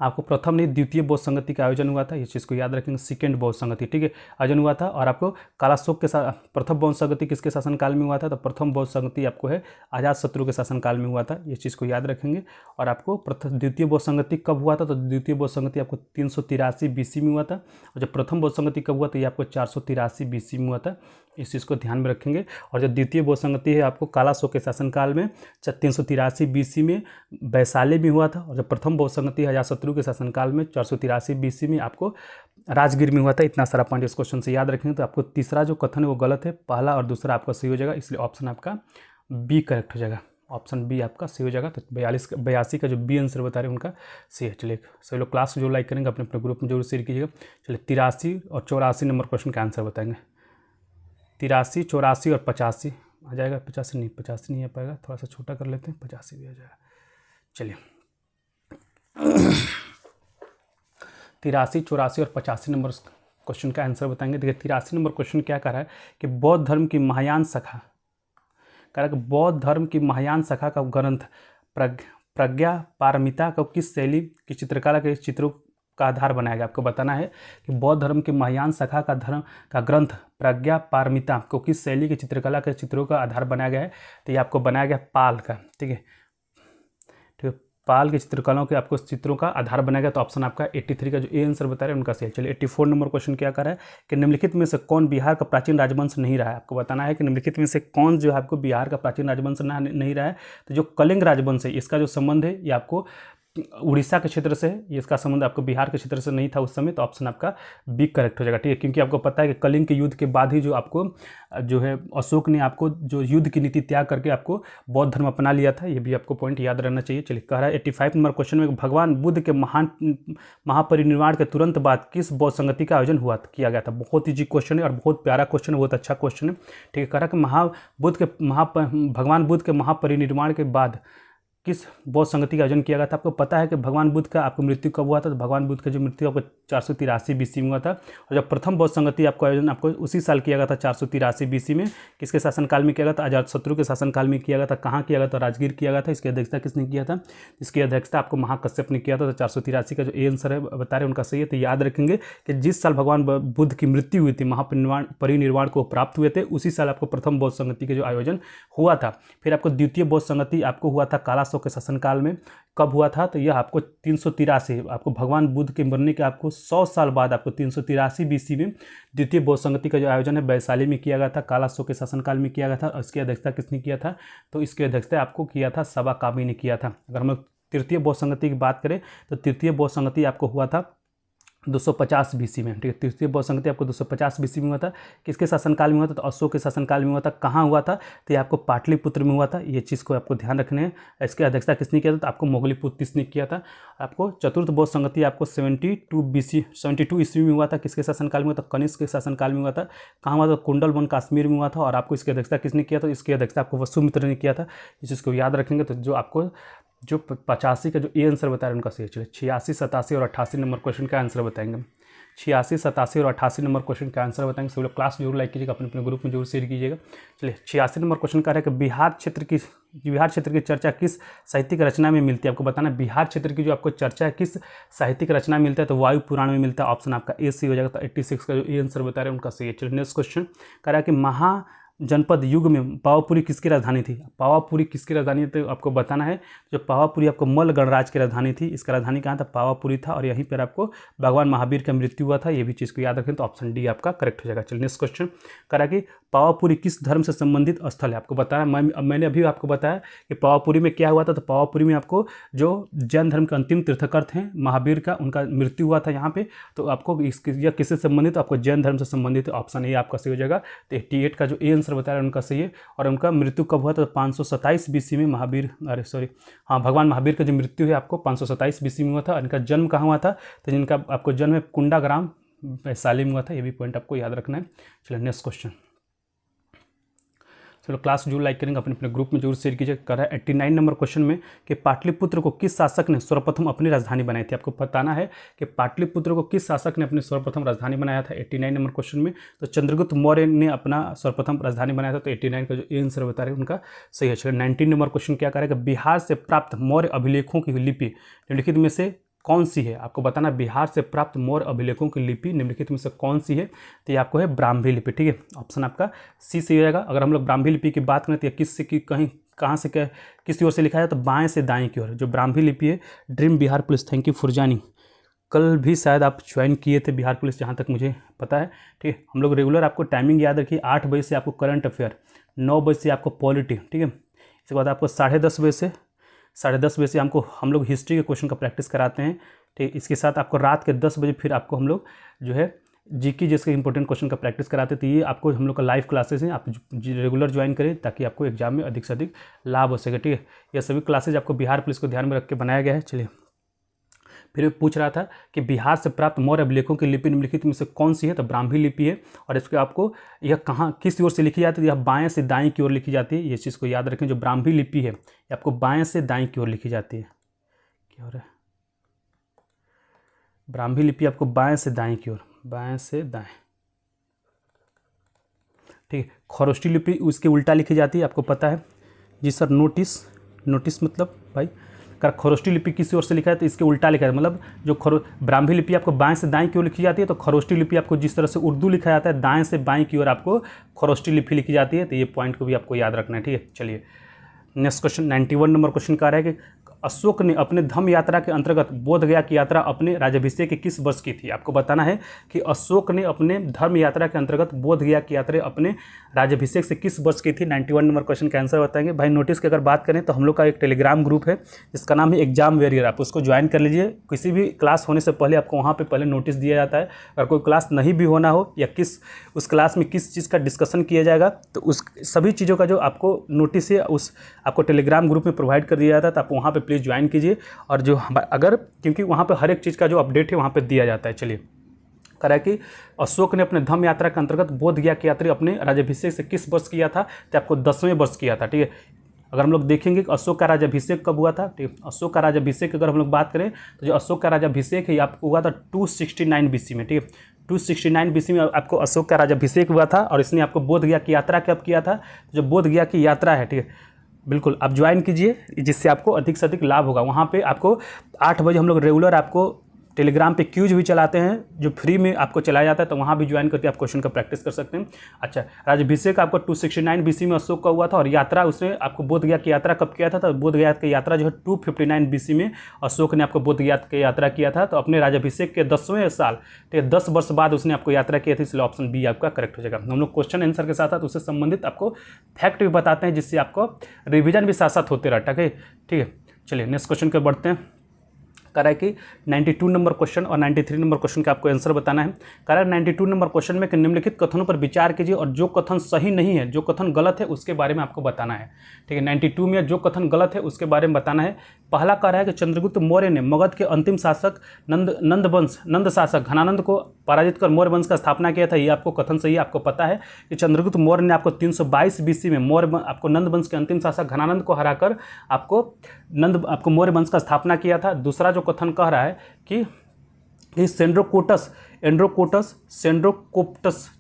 आपको प्रथम नहीं द्वितीय बौद्ध संगति का आयोजन हुआ था, इस चीज़ को याद रखेंगे। सेकेंड बौद्ध संगति, ठीक है, आयोजन हुआ था। और आपको कालाशोक के साथ प्रथम बौद्ध संगति किसके शासनकाल में हुआ था, तो प्रथम बौद्ध संगति आपको है अजातशत्रु के शासनकाल में हुआ था, इस चीज़ को याद रखेंगे। और आपको द्वितीय बौद्ध संगति कब हुआ था, तो द्वितीय बौद्ध संगति आपको 383 बीसी में हुआ था। और जब प्रथम बौद्ध संगति कब हुआ था, ये आपको 483 बीसी में हुआ था, इस चीज़ को ध्यान में रखेंगे। और जो द्वितीय बौद्ध संगति है आपको कालाशोक के शासनकाल में 383 बीसी में वैशाली में हुआ था। और जब प्रथम बौद्ध संगति अजातशत्रु के शासनकाल में 483 बीसी में आपको राजगीर में हुआ था। इतना सारा पॉइंट इस क्वेश्चन से याद रखेंगे। तो आपको तीसरा जो कथन है वो गलत है, पहला और दूसरा आपका सही हो जाएगा, इसलिए ऑप्शन आपका बी करेक्ट हो जाएगा। ऑप्शन बी आपका सही हो जाएगा। तो 82 का जो बी आंसर बता रहे हैं उनका सही है। चलिए सभी लोग क्लास को जो लाइक करेंगे अपने अपने ग्रुप में जरूर शेयर कीजिएगा। चलिए 83 और 84 नंबर क्वेश्चन का आंसर बताएंगे। 83, 84 और 85 आ जाएगा। 85 नहीं आ पाएगा, थोड़ा सा छोटा कर लेते हैं, 85 भी आ जाएगा। चलिए 83, 84 और 85 नंबर क्वेश्चन का आंसर बताएंगे। देखिए 83 नंबर क्वेश्चन क्या कर रहा है कि बौद्ध धर्म की महायान शाखा, कह रहा है कि बौद्ध धर्म की महायान शाखा का ग्रंथ प्रज्ञा पारमिता को किस शैली की चित्रकला के चित्रों का आधार बनाया गया? आपको बताना है कि बौद्ध धर्म के महायान शाखा का धर्म का ग्रंथ प्रज्ञा पारमिता को किस शैली की चित्रकला के चित्रों का आधार बनाया गया है? तो ये आपको बनाया गया पाल का। ठीक है, पाल के चित्रकलाओं के आपको चित्रों का आधार बनाया गया। तो ऑप्शन आपका 83 का जो ए आंसर बता रहे हैं उनका सही। चलिए 84 नंबर क्वेश्चन क्या कर रहा है कि निम्नलिखित में से कौन बिहार का प्राचीन राजवंश नहीं रहा है? आपको बताना है कि निम्नलिखित में से कौन जो है आपको बिहार का प्राचीन राजवंश नहीं रहा है। तो जो कलिंग राजवंश है इसका जो संबंध है ये आपको उड़ीसा के क्षेत्र से है, इसका संबंध आपको बिहार के क्षेत्र से नहीं था उस समय। तो ऑप्शन आपका बी करेक्ट हो जाएगा। ठीक है, क्योंकि आपको पता है कि कलिंग के युद्ध के बाद ही जो आपको जो है अशोक ने आपको जो युद्ध की नीति त्याग करके आपको बौद्ध धर्म अपना लिया था। ये भी आपको पॉइंट याद रहना चाहिए। चलिए कह रहा है 85 नंबर क्वेश्चन में भगवान बुद्ध के महापरिनिर्वाण के तुरंत बाद किस बौद्ध संगति का आयोजन किया गया था? बहुत ईजी क्वेश्चन है और बहुत प्यारा क्वेश्चन है, बहुत अच्छा क्वेश्चन है। ठीक है, कह रहा कि भगवान बुद्ध के महापरिनिर्वाण के बाद किस बौद्ध संगति का आयोजन किया गया था? आपको पता है कि भगवान बुद्ध का आपको मृत्यु कब हुआ था? तो भगवान बुद्ध का जो मृत्यु आपको 483 BC में हुआ था। और जब प्रथम बौद्ध संगति आपको आयोजन आपको उसी साल किया गया था 483 BC में। किसके शासनकाल में किया गया था? अजातशत्रु के शासनकाल में किया गया था। कहाँ किया गया था? राजगीर किया गया था। इसकी अध्यक्षता किसने किया था? इसकी अध्यक्षता आपको महाकश्यप ने किया था। तो 483 का जो ए आंसर है बता रहे उनका सही है। तो याद रखेंगे कि जिस साल भगवान बुद्ध की मृत्यु हुई थी, महापरिनिर्वाण को प्राप्त हुए थे, उसी साल आपको प्रथम बौद्ध संगति का जो आयोजन हुआ था। फिर आपको द्वितीय बौद्ध संगति आपको हुआ था कालाशोक के शासनकाल में। कब हुआ था? तो यह आपको 383 आपको भगवान बुद्ध के मरने के आपको 100 साल बाद आपको 383 BC में द्वितीय बौद्ध संगति का जो आयोजन है वैशाली में किया गया था। कालाशोक के शासनकाल में किया गया था। और इसकी अध्यक्षता किसने किया था? तो इसकी अध्यक्षता आपको किया था सबा कामी ने किया था। अगर हम तृतीय बौद्ध संगति की बात करें तो तृतीय बौद्ध संगति आपको हुआ था 250 BC में। ठीक है, तृतीय बौद्ध संगति आपको 250 BC में हुआ था। किसके शासनकाल में हुआ था? तो अशोक के शासनकाल में हुआ था। कहाँ हुआ था? तो ये आपको पाटलिपुत्र में हुआ था। ये चीज़ को आपको ध्यान रखने हैं। इसकी अध्यक्षता किसने किया था? तो आपको मोगलीपुत्र ने किया था। आपको चतुर्थ बौद्ध संगति आपको 72 ईस्वी में हुआ था। किसके शासनकाल में हुआ था? कनिष्क के शासनकाल में हुआ था। कहाँ हुआ था? कुंडलवन कश्मीर में हुआ था। और आपको इसकी अध्यक्षता किसने किया था? इसकी अध्यक्षता आपको वसुमित्र ने किया था। इस चीज़ को याद रखेंगे। तो जो आपको जो 85 का जो ए आंसर बता रहे हैं उनका सही। चलिए 86, 87 और 88 नंबर क्वेश्चन का आंसर बताएंगे। 86, 87 और 88 नंबर क्वेश्चन का आंसर बताएंगे। सभी लोग क्लास जरूर लाइक कीजिएगा, अपने अपने ग्रुप में जरूर शेयर कीजिएगा। चलिए 86 नंबर क्वेश्चन का है कि बिहार क्षेत्र की चर्चा किस साहित्यिक रचना में मिलती है? आपको बताना बिहार क्षेत्र की जो आपको चर्चा है किस साहित्यिक रचना में मिलता है? तो वायु पुराण में मिलता है। ऑप्शन आपका ए सी हो जाएगा। तो 86 का जो ए आंसर बता रहे हैं उनका सही है। चलिए नेक्स्ट क्वेश्चन कह रहा है कि जनपद युग में पावापुरी किसकी राजधानी थी? पावापुरी किसकी राजधानी थी? तो आपको बताना है जो पावापुरी आपको मल्ल गणराज की राजधानी थी। इसका राजधानी कहाँ था? पावापुरी था। और यहीं पर आपको भगवान महावीर का मृत्यु हुआ था। ये भी चीज़ को याद रखें। तो ऑप्शन डी आपका करेक्ट हो जाएगा। चलिए नेक्स्ट क्वेश्चन करा कि पावापुरी किस धर्म से संबंधित स्थल है? आपको बताया मैंने अभी आपको बताया कि पावापुरी में क्या हुआ था। तो पावापुरी में आपको जो जैन धर्म के अंतिम तीर्थकर थे महावीर का, उनका मृत्यु हुआ था यहाँ पे। तो आपको यह किससे संबंधित? आपको जैन धर्म से संबंधित। ऑप्शन ए आपका सही हो जाएगा। तो 88 का जो ए आंसर बता रहे हैं उनका सही है। और उनका मृत्यु कब हुआ था? 527 BC में भगवान महावीर का जो मृत्यु है आपको 527 BC में हुआ था। इनका जन्म कहाँ हुआ था? तो जिनका आपको जन्म है कुंडाग्राम वैशाली में हुआ था। ये भी पॉइंट आपको याद रखना है। चलिए नेक्स्ट क्वेश्चन। चलो क्लास जरूर लाइक करेंगे, अपने अपने ग्रुप में जरूर शेयर कीजिए। कर रहा है 89 नंबर क्वेश्चन में कि पाटलिपुत्र को किस शासक ने सर्वप्रथम अपनी राजधानी बनाई थी? आपको बताना है कि पाटलिपुत्र को किस शासक ने अपनी सर्वप्रथम राजधानी बनाया था 89 नंबर क्वेश्चन में। तो चंद्रगुप्त मौर्य ने अपना सर्वप्रथम राजधानी बनाया था। तो 89 का जो आंसर बता रहे हैं उनका सही है। चलिए 19 नंबर क्वेश्चन क्या करेगा? बिहार से प्राप्त मौर्य अभिलेखों की लिपि निम्नलिखित में से कौन सी है? आपको बताना बिहार से प्राप्त मौर्य अभिलेखों की लिपि निम्नलिखित में से कौन सी है? तो ये आपको है ब्राह्मी लिपि। ठीक है, ऑप्शन आपका सी से हो जाएगा। अगर हम लोग ब्राह्मी लिपि की बात करें तो किससे की कहाँ से किस ओर से लिखा है? तो बाएं से दाएं की ओर जो ब्राह्मी लिपि है। Dream Bihar police, thank you for joining. कल भी शायद आप ज्वाइन किए थे बिहार पुलिस, जहाँ तक मुझे पता है। ठीक है, हम लोग रेगुलर आपको टाइमिंग याद रखिए। 8 बजे से आपको करंट अफेयर, 9 बजे से आपको पॉलिटी। ठीक है, इसके बाद आपको 10:30 बजे से हम लोग हिस्ट्री के क्वेश्चन का प्रैक्टिस कराते हैं। ठीक, इसके साथ आपको रात के 10 बजे फिर आपको हम लोग जो है जीके जैसे इंपॉर्टेंट क्वेश्चन का प्रैक्टिस कराते हैं। तो ये आपको हम लोग का लाइव क्लासेस हैं, आप रेगुलर ज्वाइन करें ताकि आपको एग्जाम में अधिक से अधिक लाभ हो सके। ठीक है, ये सभी क्लासेज आपको बिहार पुलिस को ध्यान में रख के बनाया गया है। चलिए फिर पूछ रहा था कि बिहार से प्राप्त मौर्य अभिलेखों की लिपि निम्नलिखित में से कौन सी है? तो ब्राह्मी लिपि है। और इसके आपको यह कहाँ किस ओर से लिखी जाती है? यह बाएं से दाएं की ओर लिखी जाती है। ये चीज़ को याद रखें। जो ब्राह्मी लिपि है ये आपको बाएं से दाएं की ओर लिखी जाती है। क्या हो रहा है? ब्राह्मी लिपि आपको बाएं से दाएं की ओर, बाएं से दाएं। ठीक है, खरोष्टी लिपि उसके उल्टा लिखी जाती है। आपको पता है जी सर। नोटिस मतलब भाई अगर खरोष्टी लिपि किसी ओर से लिखा है तो इसके उल्टा लिखा है, मतलब जो ब्राह्मी लिपि आपको बाएं से दाएं की ओर लिखी जाती है, तो खरोष्टी लिपि आपको जिस तरह से उर्दू लिखा जाता है दाएं से बाएं की ओर आपको खरोष्टी लिपि लिखी जाती है। तो ये पॉइंट को भी आपको याद रखना है, ठीक है। चलिए नेक्स्ट क्वेश्चन 91 नंबर क्वेश्चन का रहा है कि अशोक ने अपने धम्म यात्रा के अंतर्गत बोध गया की यात्रा अपने राज्याभिषेक के किस वर्ष की थी। आपको बताना है कि अशोक ने अपने धर्म यात्रा के अंतर्गत बोध गया की यात्रा अपने राज्याभिषेक से किस वर्ष की थी। 91 नंबर क्वेश्चन का आंसर बताएंगे। भाई नोटिस की अगर बात करें तो हम लोग का एक टेलीग्राम ग्रुप है जिसका नाम है एग्जाम वॉरियर, आप उसको ज्वाइन कर लीजिए। किसी भी क्लास होने से पहले आपको वहाँ पर पहले नोटिस दिया जाता है। अगर कोई क्लास नहीं भी होना हो या उस क्लास में किस चीज़ का डिस्कशन किया जाएगा तो उस सभी चीज़ों का जो आपको नोटिस है उस आपको टेलीग्राम ग्रुप में प्रोवाइड कर दिया जाता है। तो आप वहाँ पे प्लीज़ ज्वाइन कीजिए और जो अगर क्योंकि वहाँ पे हर एक चीज़ का जो अपडेट है वहाँ पे दिया जाता है। चलिए कह रहा है कि अशोक ने अपने धम्म यात्रा के अंतर्गत बोध गया की यात्रा अपने राज्याभिषेक से किस वर्ष किया था। तो आपको 10वें वर्ष किया था, ठीक है। अगर हम लोग देखेंगे कि अशोक का राज्याभिषेक कब हुआ था, ठीक है। अशोक का राज्याभिषेक अगर हम लोग बात करें तो जो अशोक का राज्याभिषेक है आपको हुआ था 269 BC में, ठीक है। 269 BC में आपको अशोक का राज्याभिषेक हुआ था और इसने आपको बोध गया की यात्रा कब किया था। जो बोध गया की यात्रा है, ठीक है, बिल्कुल आप ज्वाइन कीजिए जिससे आपको अधिक से अधिक लाभ होगा। वहाँ पे आपको 8 बजे हम लोग रेगुलर आपको टेलीग्राम पे क्यूज भी चलाते हैं जो फ्री में आपको चलाया जाता है, तो वहाँ भी ज्वाइन करके आप क्वेश्चन का प्रैक्टिस कर सकते हैं। अच्छा, राज्याभिषेक आपको 269 BC में अशोक का हुआ था और यात्रा उसने आपको बोध गया की यात्रा कब किया था। तो बोध गया की यात्रा जो है 259 BC में अशोक ने आपको बोध गया की यात्रा किया था। तो अपने राज्याभिषेक के 10वें साल, ठीक है, 10 वर्ष बाद उसने आपको यात्रा किया थी, इसलिए ऑप्शन बी आपका करेक्ट हो जाएगा। हम लोग क्वेश्चन आंसर के साथ साथ उससे संबंधित आपको फैक्ट भी बताते हैं जिससे आपको रिविजन भी साथ साथ होते रहता है, ठीक है। चलिए नेक्स्ट क्वेश्चन पर बढ़ते हैं। कह रहा है कि 92 नंबर क्वेश्चन और 93 नंबर क्वेश्चन का आपको आंसर बताना है। कह रहा है 92 नंबर क्वेश्चन में कि निम्नलिखित कथनों पर विचार कीजिए और जो कथन सही नहीं है, जो कथन गलत है उसके बारे में आपको बताना है, ठीक है। 92 में जो कथन गलत है उसके बारे में बताना है। पहला कह रहा है कि चंद्रगुप्त मौर्य ने मगध के अंतिम शासक नंद शासक घनानंद को पराजित कर मौर्य वंश का स्थापना किया था। ये आपको कथन सही है। आपको पता है कि चंद्रगुप्त मौर्य ने आपको 322 BC में आपको नंद वंश के अंतिम शासक घनानंद को हराकर आपको मौर्य वंश का स्थापना किया था। दूसरा जो कथन कह रहा है कि सेंड्रोकोप्टस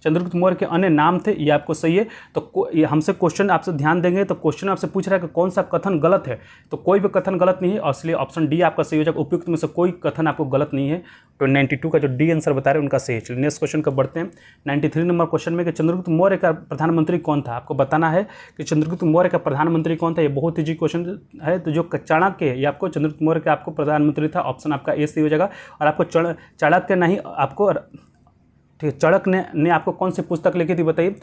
चंद्रगुप्त मौर्य के अन्य नाम थे, ये आपको सही है। तो ये हमसे क्वेश्चन आपसे ध्यान देंगे तो क्वेश्चन आपसे पूछ रहा है कि कौन सा कथन गलत है, तो कोई भी कथन गलत नहीं है, इसलिए ऑप्शन डी आपका सही हो जाएगा। उपयुक्त में से कोई कथन आपको गलत नहीं है, तो 92 का जो डी आंसर बता रहे हैं उनका सही है। चलिए नेक्स्ट क्वेश्चन का बढ़ते हैं। 93 नंबर क्वेश्चन में कि चंद्रगुप्त मौर्य का प्रधानमंत्री कौन था। आपको बताना है कि चंद्रगुप्त मौर्य का प्रधानमंत्री कौन था। ये बहुत ईजी क्वेश्चन है। तो जो चाणक्य है ये आपको चंद्रगुप्त मौर्य का आपको प्रधानमंत्री था, ऑप्शन आपका ए सही हो जाएगा। और आपको चाणक्य नहीं आपको, ठीक है, चाणक्य ने आपको कौन सी पुस्तक लिखी थी बताइए।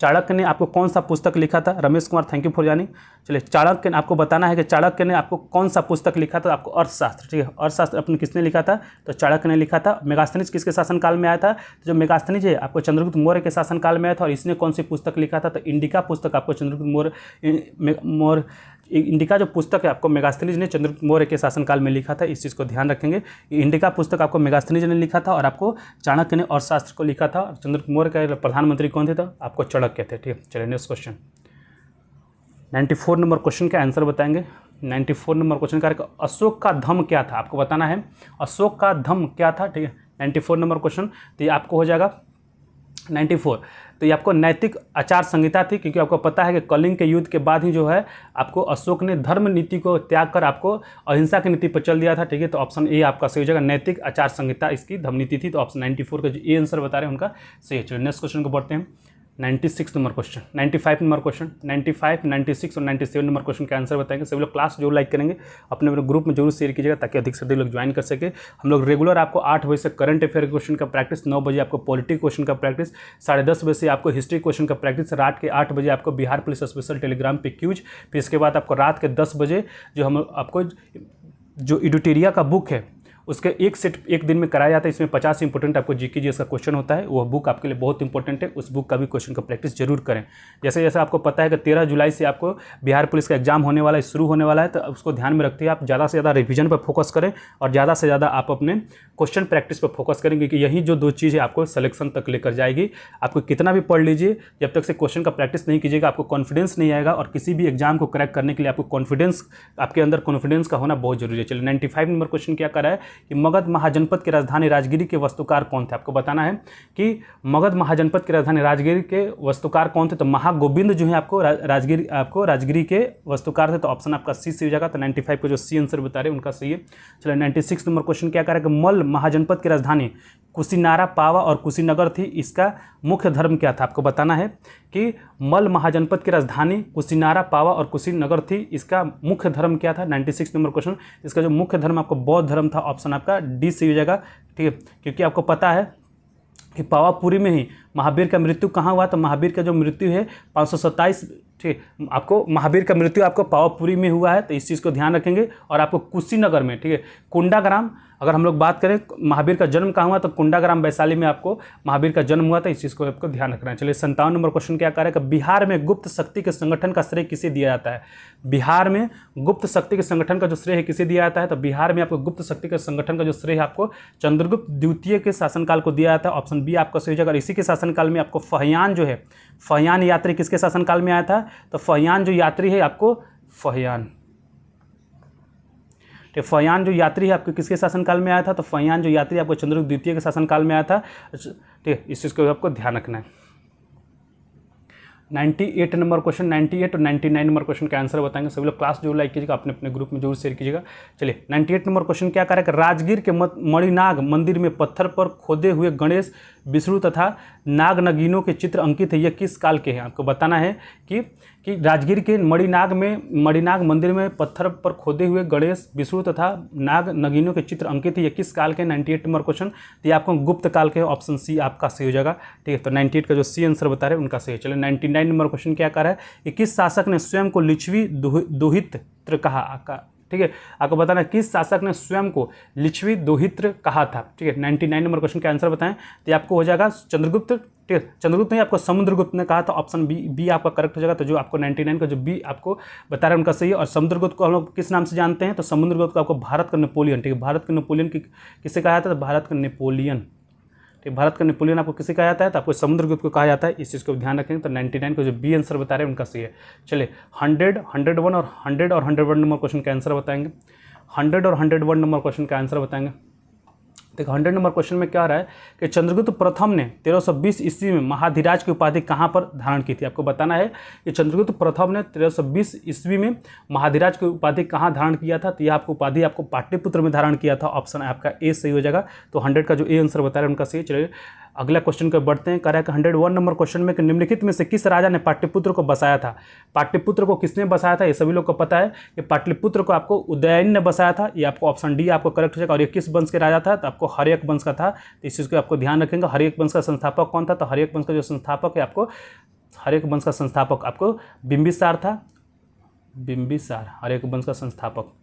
चाणक्य ने आपको कौन सा पुस्तक लिखा था। Ramesh Kumar thank you for जानी। चलिए चाणक्य ने आपको बताना है कि चाणक्य ने आपको कौन सा पुस्तक लिखा था। आपको अर्थशास्त्र, ठीक है, अर्थशास्त्र अपने किसने लिखा था, तो चाणक्य ने लिखा था। मेगास्थनीज किसके शासनकाल में आया था, तो जो मेगास्थनीज है आपको चंद्रगुप्त मौर्य के शासनकाल में आया था। और इसने कौन सी पुस्तक लिखा था, तो इंडिका पुस्तक आपको चंद्रगुप्त मौर्य इंडिका जो पुस्तक है आपको मेगास्थनीज ने चंद्रगुप्त मौर्य के शासनकाल में लिखा था। इस चीज़ को ध्यान रखेंगे। इंडिका पुस्तक आपको मेगास्थनीज ने लिखा था और आपको चाणक्य ने अर्थशास्त्र को लिखा था। चंद्रगुप्त मौर्य का प्रधानमंत्री कौन थे, तो आपको चाणक्य थे, ठीक है। चलिए नेक्स्ट क्वेश्चन 94 नंबर क्वेश्चन का आंसर बताएंगे। 94 नंबर क्वेश्चन का अशोक का धम्म क्या था। आपको बताना है अशोक का धम्म क्या था, ठीक है। 94 नंबर क्वेश्चन तो ये आपको हो जाएगा 94। तो ये आपको नैतिक आचार संहिता थी, क्योंकि आपको पता है कि कलिंग के युद्ध के बाद ही जो है आपको अशोक ने धर्म नीति को त्याग कर आपको अहिंसा की नीति पर चल दिया था, ठीक है। तो ऑप्शन ए आपका सही हो जाएगा। नैतिक आचार संहिता इसकी धर्म नीति थी। तो ऑप्शन 94 का जो ए आंसर बता रहे हैं उनका सही है। चलिए नेक्स्ट क्वेश्चन को बढ़ते हैं। 96 नंबर क्वेश्चन, 95 नंबर क्वेश्चन, 95, 96 और 97 नंबर क्वेश्चन का आंसर बताएंगे। सभी लोग क्लास जरूर लाइक करेंगे, अपने ग्रुप में जरूर शेयर कीजिएगा ताकि अधिक से अधिक लोग ज्वाइन कर सके। हम लोग रेगुलर आपको 8 बजे से करंट अफेयर क्वेश्चन का प्रैक्टिस, 9 बजे आपको पॉलिटिक्स क्वेश्चन का प्रैक्टिस, 10:30 बजे से आपको हिस्ट्री क्वेश्चन का प्रैक्टिस, रात के 8 बजे आपको बिहार पुलिस स्पेशल टेलीग्राम पे क्यूज, फिर इसके बाद आपको रात के 10 बजे जो हम आपको जो एडिटोरिया का बुक है उसके एक सेट एक दिन में कराया जाता है। इसमें 50 इंपॉर्टेंट आपको जीके जी का क्वेश्चन होता है। वो बुक आपके लिए बहुत इंपॉर्टेंट है, उस बुक का भी क्वेश्चन का प्रैक्टिस जरूर करें। जैसे जैसे आपको पता है कि 13 जुलाई से आपको बिहार पुलिस का एग्जाम होने वाला है, शुरू होने वाला है, तो उसको ध्यान में रखते हुए आप ज़्यादा से ज़्यादा रिवीजन पर फोकस करें और ज़्यादा से ज़्यादा आप अपने क्वेश्चन प्रैक्टिस पर फोकस करें, क्योंकि यही जो 2 चीज़ें आपको सिलेक्शन तक लेकर जाएगी। आपको कितना भी पढ़ लीजिए, जब तक से क्वेश्चन का प्रैक्टिस नहीं कीजिएगा आपको कॉन्फिडेंस नहीं आएगा। और किसी भी एग्जाम को क्रैक करने के लिए आपको कॉन्फिडेंस, आपके अंदर कॉन्फिडेंस का होना बहुत जरूरी है। चलिए 95 नंबर क्वेश्चन क्या कर रहा है कि मगध महाजनपद की राजधानी राजगिरी के वास्तुकार कौन थे। आपको बताना है कि मगध महाजनपद की राजधानी राजगिरी के वास्तुकार कौन थे। तो महागोविंद जो है आपको राजगिरी के वास्तुकार थे। तो ऑप्शन आपका सी हो जाएगा। तो 95 को जो सी आंसर बता रहे हैं उनका सही है। चलिए 96 नंबर क्वेश्चन क्या करेगा, मल्ल महाजनपद की राजधानी कुशीनारा, पावा और कुशीनगर थी, इसका मुख्य धर्म क्या था। आपको बताना है कि मल्ल महाजनपद की राजधानी कुशीनारा, पावा और कुशीनगर थी, इसका मुख्य धर्म क्या था। 96 नंबर क्वेश्चन, इसका जो मुख्य धर्म आपको बौद्ध धर्म था। ऑप्शन आपका डी सही हो जाएगा। ठीक है, क्योंकि आपको पता है कि पावापुरी में ही महावीर का मृत्यु कहाँ हुआ। तो महावीर का जो मृत्यु है 527, ठीक, आपको महावीर का मृत्यु आपको पावापुरी में हुआ है। तो इस चीज़ को ध्यान रखेंगे। और आपको कुशीनगर में, ठीक है, कुंडाग्राम, अगर हम लोग बात करें महावीर का जन्म कहाँ हुआ तो कुंडाग्राम वैशाली में आपको महावीर का जन्म हुआ था। इस चीज़ को आपको ध्यान रखना है। चलिए 57 नंबर क्वेश्चन क्या करेगा, बिहार में गुप्त शक्ति के संगठन का श्रेय किसे दिया जाता है। बिहार में गुप्त शक्ति के संगठन का जो श्रेय है किसे दिया जाता है। तो बिहार में आपको गुप्त शक्ति के संगठन का जो श्रेय है आपको चंद्रगुप्त द्वितीय के शासनकाल को दिया जाता है। ऑप्शन बी आपका सही हो जाएगा। इसी के शासनकाल में आपको फहियान जो है, फहियान यात्री किसके शासनकाल में आया था। तो फहियान जो यात्री है आपको फहियान जो यात्री है आपको किसके शासनकाल में आया था। तो फहियान जो यात्री आपको चंद्रगुप्त द्वितीय के शासनकाल में आया था। ठीक, इस चीज़ को आपको ध्यान रखना है। 98 नंबर क्वेश्चन, 98 और 99 नंबर क्वेश्चन का आंसर बताएंगे। सभी लोग क्लास जरूर लाइक कीजिएगा, अपने अपने ग्रुप में जरूर शेयर कीजिएगा। चलिए 98 नंबर क्वेश्चन क्या करेगा, राजगीर के मणिनाग मंदिर में पत्थर पर खोदे हुए गणेश, विष्णु तथा नाग नगीनों के चित्र अंकित है, यह किस काल के हैं। आपको बताना है कि राजगीर के मणिनाग मंदिर में पत्थर पर खोदे हुए गणेश, विष्णु तथा नाग नगीनों के चित्र अंकित है, यह किस काल के। 98 नंबर क्वेश्चन, तो ये आपको गुप्त काल के। ऑप्शन सी आपका सही हो जाएगा। ठीक है, तो 98 का जो सी आंसर बता रहे हैं उनका सही है। चलिए 99 नंबर क्वेश्चन क्या कर रहा है कि किस शासक ने स्वयं को लिच्छवी दोहित्र कहा। ठीक है, आपको बताना है किस शासक ने स्वयं को लिच्छवी दोहित्र कहा था। ठीक है, 99 नंबर क्वेश्चन का आंसर बताएं तो आपको हो जाएगा चंद्रगुप्त। ठीक है, चंद्रगुप्त नहीं, आपको समुद्रगुप्त ने कहा था। ऑप्शन बी आपका करेक्ट हो जाएगा। तो जो आपको 99 का जो बी आपको बता रहे हैं उनका सही है। और समुद्रगुप्त को हम लोग किस नाम से जानते हैं। तो समुद्रगुप्त को आपको भारत का नेपोलियन, ठीक है, भारत का नेपोलियन किसे कहा जाता है। तो भारत का नेपोलियन, भारत का नेपोलियन आपको किसे कहा जाता है। तो आपको समुद्रगुप्त को कहा जाता है। इस चीज़ को ध्यान रखेंगे। तो 99 को जो बी आंसर बता रहे हैं उनका सही है। चलिए 100, 101 और 101 नंबर क्वेश्चन का आंसर बताएंगे। 100 और 101 नंबर क्वेश्चन का आंसर बताएंगे। देखो 100 नंबर क्वेश्चन में क्या रहा है कि चंद्रगुप्त प्रथम ने 1320 ईस्वी में महाधिराज की उपाधि कहाँ पर धारण की थी। आपको बताना है कि चंद्रगुप्त प्रथम ने 1320 ईस्वी में महाधिराज की उपाधि कहाँ धारण किया था। तो यह आपको उपाधि आपको पाटलिपुत्र में धारण किया था। ऑप्शन आपका ए सही हो जाएगा। तो 100 का जो ए आंसर बता रहे हैं उनका सही। चलिए अगला क्वेश्चन को बढ़ते हैं। कह रहा है कि 101 नंबर क्वेश्चन में कि निम्नलिखित में से किस राजा ने पाटलिपुत्र को बसाया था। पाटलिपुत्र को किसने बसाया था, ये सभी लोग को पता है कि पाटलिपुत्र को आपको उदयन ने बसाया था। ये आपको ऑप्शन डी आपको करेक्ट हो जाएगा। और ये किस वंश के राजा था, तो आपको हर्यक वंश का था। तो इस चीज़ को आपको ध्यान रखेंगे। हर्यक वंश का संस्थापक कौन था, तो हर्यक वंश का जो संस्थापक है आपको, हर्यक वंश का संस्थापक आपको बिंबिसार था। बिंबिसार हर्यक वंश का संस्थापक।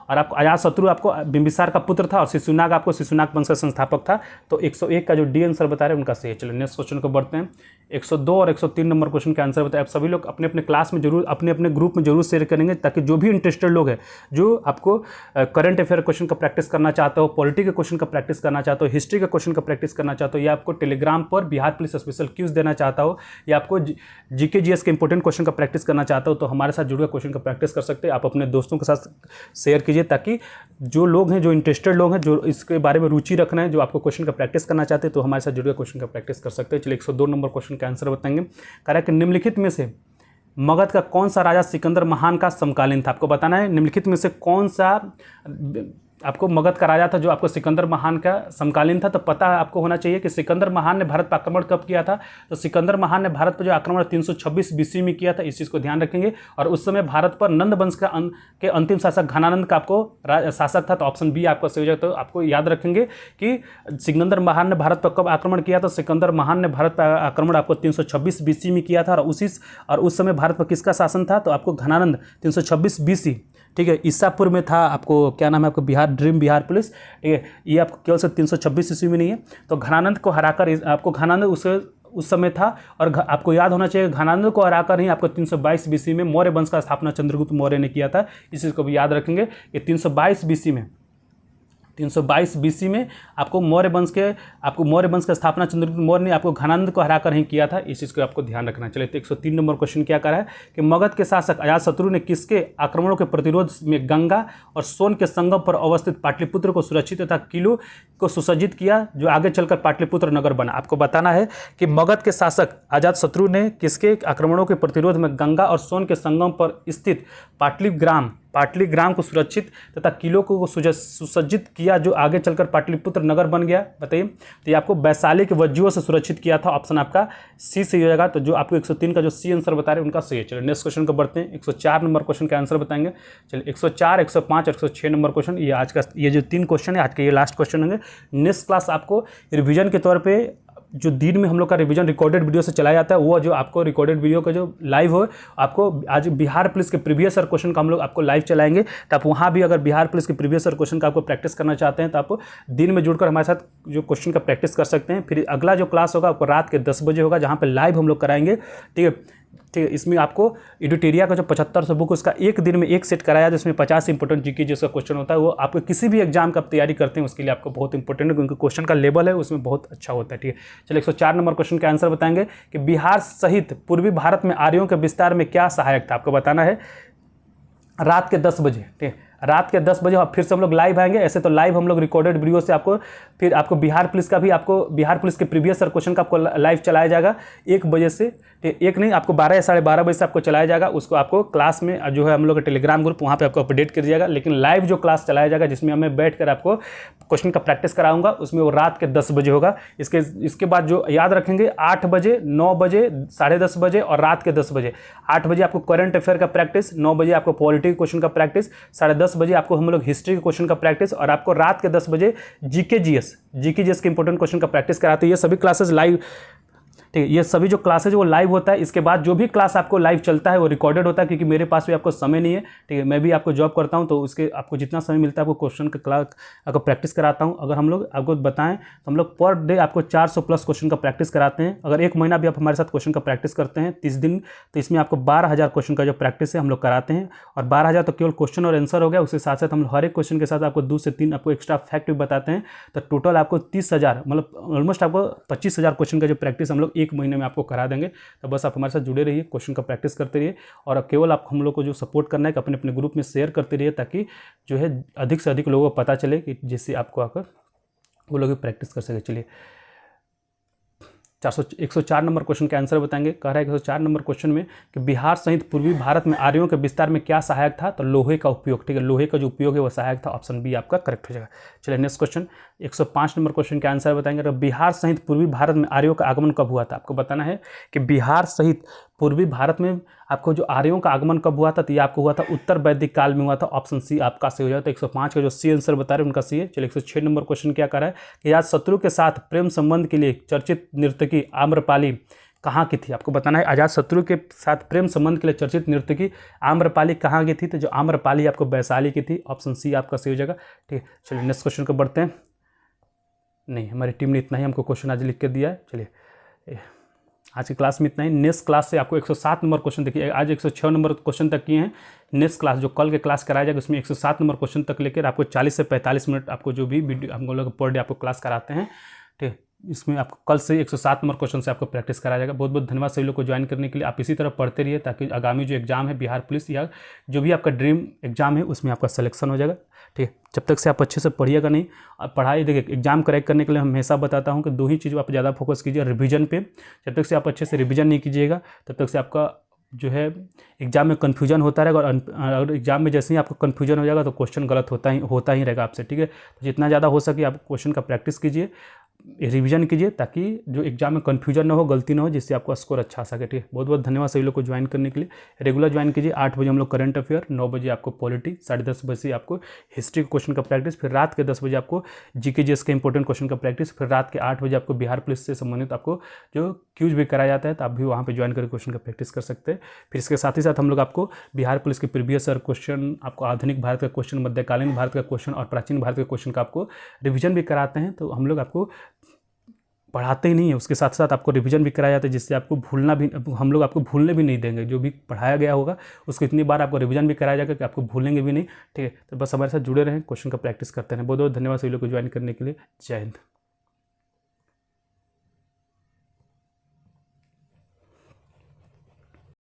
और आपको अजातशत्रु आपको बिंबिसार का पुत्र था। और शिशुनाग आपको शिशुनाग वंश का संस्थापक था। तो 101 का जो डी आंसर बता रहे हैं उनका सही है। चलिए नेक्स्ट क्वेश्चन को बढ़ते हैं। 102 और 103 नंबर क्वेश्चन का आंसर बताए। आप सभी लोग अपने अपने क्लास में जरूर, अपने अपने ग्रुप में जरूर शेयर करेंगे, ताकि जो भी इंटरेस्टेड लोग हैं, जो आपको करंट अफेयर क्वेश्चन का प्रैक्टिस करना चाहते हो, पॉलिटी के क्वेश्चन का प्रैक्टिस करना चाहते हो, हिस्ट्री के क्वेश्चन का प्रैक्टिस करना चाहते हो, या आपको टेलीग्राम पर बिहार पुलिस स्पेशल क्यूज देना चाहता हो, या आपको जीके जीएस के इंपॉर्टेंट क्वेश्चन का प्रैक्टिस करना चाहता हो, तो हमारे साथ जुड़कर क्वेश्चन का प्रैक्टिस कर सकते हैं। आप अपने दोस्तों के साथ शेयर कीजिए, ताकि जो लोग हैं, जो इंटरेस्टेड लोग हैं, जो इसके बारे में रुचि रखना है, जो आपको क्वेश्चन का प्रैक्टिस करना चाहते हैं, तो हमारे साथ जुड़कर क्वेश्चन का प्रैक्टिस कर सकते हैं। चलिए 102 नंबर क्वेश्चन का आंसर बताएंगे। कह रहा है कि निम्नलिखित में से मगध का कौन सा राजा सिकंदर महान का समकालीन था। आपको बताना है निम्नलिखित में से कौन सा आपको मगध का राजा था जो आपको सिकंदर महान का समकालीन था। तो पता आपको होना चाहिए कि सिकंदर महान ने भारत पर आक्रमण कब किया था। तो सिकंदर महान ने भारत पर जो आक्रमण 326 बीसी में किया था। इस चीज़ को ध्यान रखेंगे। और उस समय भारत पर नंद वंश के अंतिम शासक घनानंद का आपको शासक था। तो ऑप्शन बी आपका सही हो जाएगा। तो आपको याद रखेंगे कि सिकंदर महान ने भारत पर कब आक्रमण किया था। सिकंदर महान ने भारत पर आक्रमण आपको 326 बीसी में किया था। और उस समय भारत पर किसका शासन था, तो आपको घनानंद 326 बीसी, ठीक है, ईसापुर में था। आपको क्या नाम है, आपको ड्रीम बिहार पुलिस, ठीक है। ये आपको केवल से 326 ईस्वी में नहीं है। तो घनानंद को हराकर आपको घनानंद उस समय था। और आपको याद होना चाहिए घनानंद को हराकर ही आपको 322 बीसी में मौर्य वंश का स्थापना चंद्रगुप्त मौर्य ने किया था। इस चीज़ को भी याद रखेंगे कि 322 बीसी में 322 BC में आपको मौर्य वंश की स्थापना चंद्रगुप्त मौर्य ने आपको घनानंद को हराकर ही किया था। इस चीज़ को आपको ध्यान रखना। चलिए तो 103 नंबर क्वेश्चन क्या कर रहा है कि मगध के शासक अजातशत्रु ने किसके आक्रमणों के प्रतिरोध में गंगा और सोन के संगम पर अवस्थित पाटलिपुत्र को सुरक्षित तथा किलों को सुसज्जित किया, जो आगे चलकर पाटलिपुत्र नगर बना। आपको बताना है कि मगध के शासक अजातशत्रु ने किसके आक्रमणों के प्रतिरोध में गंगा और सोन के संगम पर स्थित पाटलिग्राम को सुरक्षित तथा किलों को सुसज्जित किया, जो आगे चलकर पाटलिपुत्र नगर बन गया। बताइए, तो ये आपको वैशाली के वज्जियों से सुरक्षित किया था। ऑप्शन आपका सी सही हो जाएगा। तो जो आपको 103 का जो सी आंसर बता रहे हैं उनका सही है। चलिए नेक्स्ट क्वेश्चन को बढ़ते हैं। 104 नंबर क्वेश्चन का आंसर बताएंगे। चलिए 104, 105 और 106 नंबर क्वेश्चन, ये आज का ये जो 3 क्वेश्चन है आज के ये लास्ट क्वेश्चन होंगे। नेक्स्ट क्लास आपको रिविजन के तौर पर जो दिन में हम लोग का रिवीजन रिकॉर्डेड वीडियो से चलाया जाता है, वो जो आपको रिकॉर्डेड वीडियो का जो लाइव हो, आपको आज बिहार पुलिस के प्रीवियस ईयर क्वेश्चन का हम लोग आपको लाइव चलाएंगे। तो आप वहाँ भी अगर बिहार पुलिस के प्रीवियस ईयर क्वेश्चन का आपको प्रैक्टिस करना चाहते हैं तो आप दिन में जुड़कर हमारे साथ जो क्वेश्चन का प्रैक्टिस कर सकते हैं। फिर अगला जो क्लास होगा आपको रात के 10 बजे होगा, जहाँ पर लाइव हम लोग कराएंगे। ठीक है। इसमें आपको एडिटोरिया का जो 7500 बुक उसका एक दिन में एक सेट कराया, जिसमें 50 इंपॉर्टेंट जीके जिसका क्वेश्चन होता है, वो आपको किसी भी एग्जाम का तैयारी करते हैं उसके लिए आपको बहुत इंपॉर्टेंट है, क्योंकि क्वेश्चन का लेवल है उसमें बहुत अच्छा होता है। ठीक है। चलिए 104 नंबर क्वेश्चन का आंसर बताएंगे कि बिहार सहित पूर्वी भारत में आर्यों के विस्तार में क्या सहायक था। आपको बताना है रात के 10 बजे। ठीक है, रात के 10 बजे फिर से हम लोग लाइव आएंगे। ऐसे तो लाइव हम लोग रिकॉर्डेड वीडियो से आपको फिर आपको बिहार पुलिस का भी आपको बिहार पुलिस के प्रीवियस ईयर क्वेश्चन का आपको लाइव चलाया जाएगा 1 बजे से। एक नहीं, आपको 12 या 12:30 बजे से आपको चलाया जाएगा। उसको आपको क्लास में जो है हम लोग का टेलीग्राम ग्रुप, वहाँ पे आपको अपडेट कर दिया जाएगा। लेकिन लाइव जो क्लास चलाया जाएगा जिसमें हमें बैठ कर आपको क्वेश्चन का प्रैक्टिस कराऊंगा, उसमें वो रात के 10 बजे होगा। इसके बाद जो याद रखेंगे 8 बजे, 9 बजे, 10:30 बजे और रात के 10 बजे। 8 बजे आपको करंट अफेयर का प्रैक्टिस, 9 बजे आपको पॉलिटी क्वेश्चन का प्रैक्टिस, 10:30 बजे आपको हम लोग हिस्ट्री के क्वेश्चन का प्रैक्टिस, और आपको रात के 10 बजे जीके जीएस के इंपॉर्टेंट क्वेश्चन का प्रैक्टिस कराते हैं। ये सभी क्लासेस लाइव, ठीक है, ये सभी जो क्लासेज वो लाइव होता है। इसके बाद जो भी क्लास आपको लाइव चलता है वो रिकॉर्डेड होता है, क्योंकि मेरे पास भी आपको समय नहीं है। ठीक है, मैं भी आपको जॉब करता हूं, तो उसके आपको जितना समय मिलता है आपको क्वेश्चन का क्लास आपको प्रैक्टिस कराता हूं। अगर हम लोग आपको बताएं तो हम लोग पर डे आपको 400 प्लस क्वेश्चन का प्रैक्टिस कराते हैं। अगर 1 महीना भी आप हमारे साथ क्वेश्चन का प्रैक्टिस करते हैं 30 दिन, तो इसमें आपको 12,000 क्वेश्चन का जो प्रैक्टिस है हम लोग कराते हैं। और 12,000 तो केवल क्वेश्चन और आंसर हो गया, उसके साथ साथ हम हर एक क्वेश्चन के साथ आपको 2 से 3 आपको एक्स्ट्रा फैक्ट भी बताते हैं। तो टोटल आपको 30,000 मतलब ऑलमोस्ट आपको 25,000 क्वेश्चन का जो प्रैक्टिस हम लोग 1 महीने में आपको करा देंगे। तो बस आप हमारे साथ जुड़े रहिए, क्वेश्चन का प्रैक्टिस करते रहिए, और केवल आप हम लोग को जो सपोर्ट करना है कि अपने अपने ग्रुप में शेयर करते रहिए, ताकि जो है अधिक से अधिक लोगों को पता चले कि जिससे आपको आकर वो लोग प्रैक्टिस कर सके। चलिए 104 नंबर क्वेश्चन का आंसर बताएंगे। कह रहा है 104 नंबर क्वेश्चन में कि बिहार सहित पूर्वी भारत में आर्यों के विस्तार में क्या सहायक था। तो लोहे का उपयोग। ठीक है, लोहे का जो उपयोग है वो सहायक था। ऑप्शन बी आपका करेक्ट हो जाएगा। चलिए नेक्स्ट क्वेश्चन 105 नंबर क्वेश्चन का आंसर बताएंगे। तो बिहार सहित पूर्वी भारत में आर्यों का आगमन कब हुआ था। आपको बताना है कि बिहार सहित पूर्वी भारत में आपको जो आर्यों का आगमन कब हुआ था, तो ये आपको हुआ था उत्तर वैदिक काल में हुआ था। ऑप्शन सी आपका सही हो जाता है। 105 का जो सी आंसर बता रहे हैं उनका सी है। चलिए 106 नंबर क्वेश्चन क्या कर रहा है कि अजातशत्रु के साथ प्रेम संबंध के लिए चर्चित नर्तकी आम्रपाली कहाँ की थी। आपको बताना है अजातशत्रु के साथ प्रेम संबंध के लिए चर्चित नर्तकी आम्रपाली कहाँ की थी। तो जो आम्रपाली आपको वैशाली की थी। ऑप्शन सी आपका सही हो जाएगा। ठीक है, चलिए नेक्स्ट क्वेश्चन को बढ़ते हैं। नहीं, हमारी टीम ने इतना ही हमको क्वेश्चन आज लिख के दिया है। चलिए आज की क्लास में इतना ही। नेक्स्ट क्लास से आपको 107 नंबर क्वेश्चन देखिए, आज 106 नंबर क्वेश्चन तक किए हैं। नेक्स्ट क्लास जो कल के क्लास कराया जाएगा उसमें 107 नंबर क्वेश्चन तक लेकर आपको 40 से 45 मिनट आपको जो भी वीडियो हम लोग पर डे आपको क्लास कराते हैं। ठीक है, इसमें आपको कल से 107 नंबर क्वेश्चन से आपको प्रैक्टिस कराया जाएगा। बहुत बहुत धन्यवाद सभी लोग को ज्वाइन करने के लिए। आप इसी तरह पढ़ते रहिए, ताकि आगामी जो एग्जाम है बिहार पुलिस या जो भी आपका ड्रीम एग्जाम है उसमें आपका सिलेक्शन हो जाएगा। ठीक है, जब तक से आप अच्छे से पढ़िएगा नहीं। पढ़ाई देखिए, एग्जाम क्रैक करने के लिए हम हमेशा बताता हूँ कि 2 ही चीज़ आप ज़्यादा फोकस कीजिए, रिवीजन पे। जब तक से आप अच्छे से रिवीजन नहीं कीजिएगा तब तक से आपका जो है एग्जाम में कन्फ्यूजन होता रहेगा। और एग्जाम में जैसे ही आपको कन्फ्यूजन हो जाएगा तो क्वेश्चन गलत होता ही रहेगा आपसे। ठीक है, तो जितना ज़्यादा हो सके आप क्वेश्चन का प्रैक्टिस कीजिए, रिवीजन कीजिए, ताकि जो एग्जाम में कन्फ्यूजन ना हो, गलती ना हो, जिससे आपका स्कोर अच्छा आ सके। ठीक है, बहुत बहुत धन्यवाद सभी लोग को ज्वाइन करने के लिए। रेगुलर ज्वाइन कीजिए। 8 बजे हम लोग करंट अफेयर, 9 बजे आपको पॉलिटी, 10:30 बजे आपको हिस्ट्री के क्वेश्चन का प्रैक्टिस, फिर रात के 10 बजे आपको जीके जीएस के इंपॉर्टेंट क्वेश्चन का प्रैक्टिस, फिर रात के 8 बजे आपको बिहार पुलिस से संबंधित आपको जो क्यूज भी कराया जाता है, तो आप भी वहाँ पर ज्वाइन करके क्वेश्चन का प्रैक्टिस कर सकते हैं। फिर इसके साथ ही साथ हम लोग आपको बिहार पुलिस के प्रीवियस ईयर क्वेश्चन, आपको आधुनिक भारत का क्वेश्चन, मध्यकालीन भारत का क्वेश्चन और प्राचीन भारत के क्वेश्चन का आपको रिविजन भी कराते हैं। तो हम लोग आपको पढ़ाते ही नहीं है, उसके साथ साथ आपको रिवीजन भी कराया जाता है, जिससे आपको भूलना भी, हम लोग आपको भूलने भी नहीं देंगे। जो भी पढ़ाया गया होगा उसको इतनी बार आपको रिवीजन भी कराया जाएगा कि आपको भूलेंगे भी नहीं। ठीक है, तो बस हमारे साथ जुड़े रहें, क्वेश्चन का प्रैक्टिस करते रहें। बहुत बहुत धन्यवाद सभी लोग को ज्वाइन करने के लिए। जय हिंद।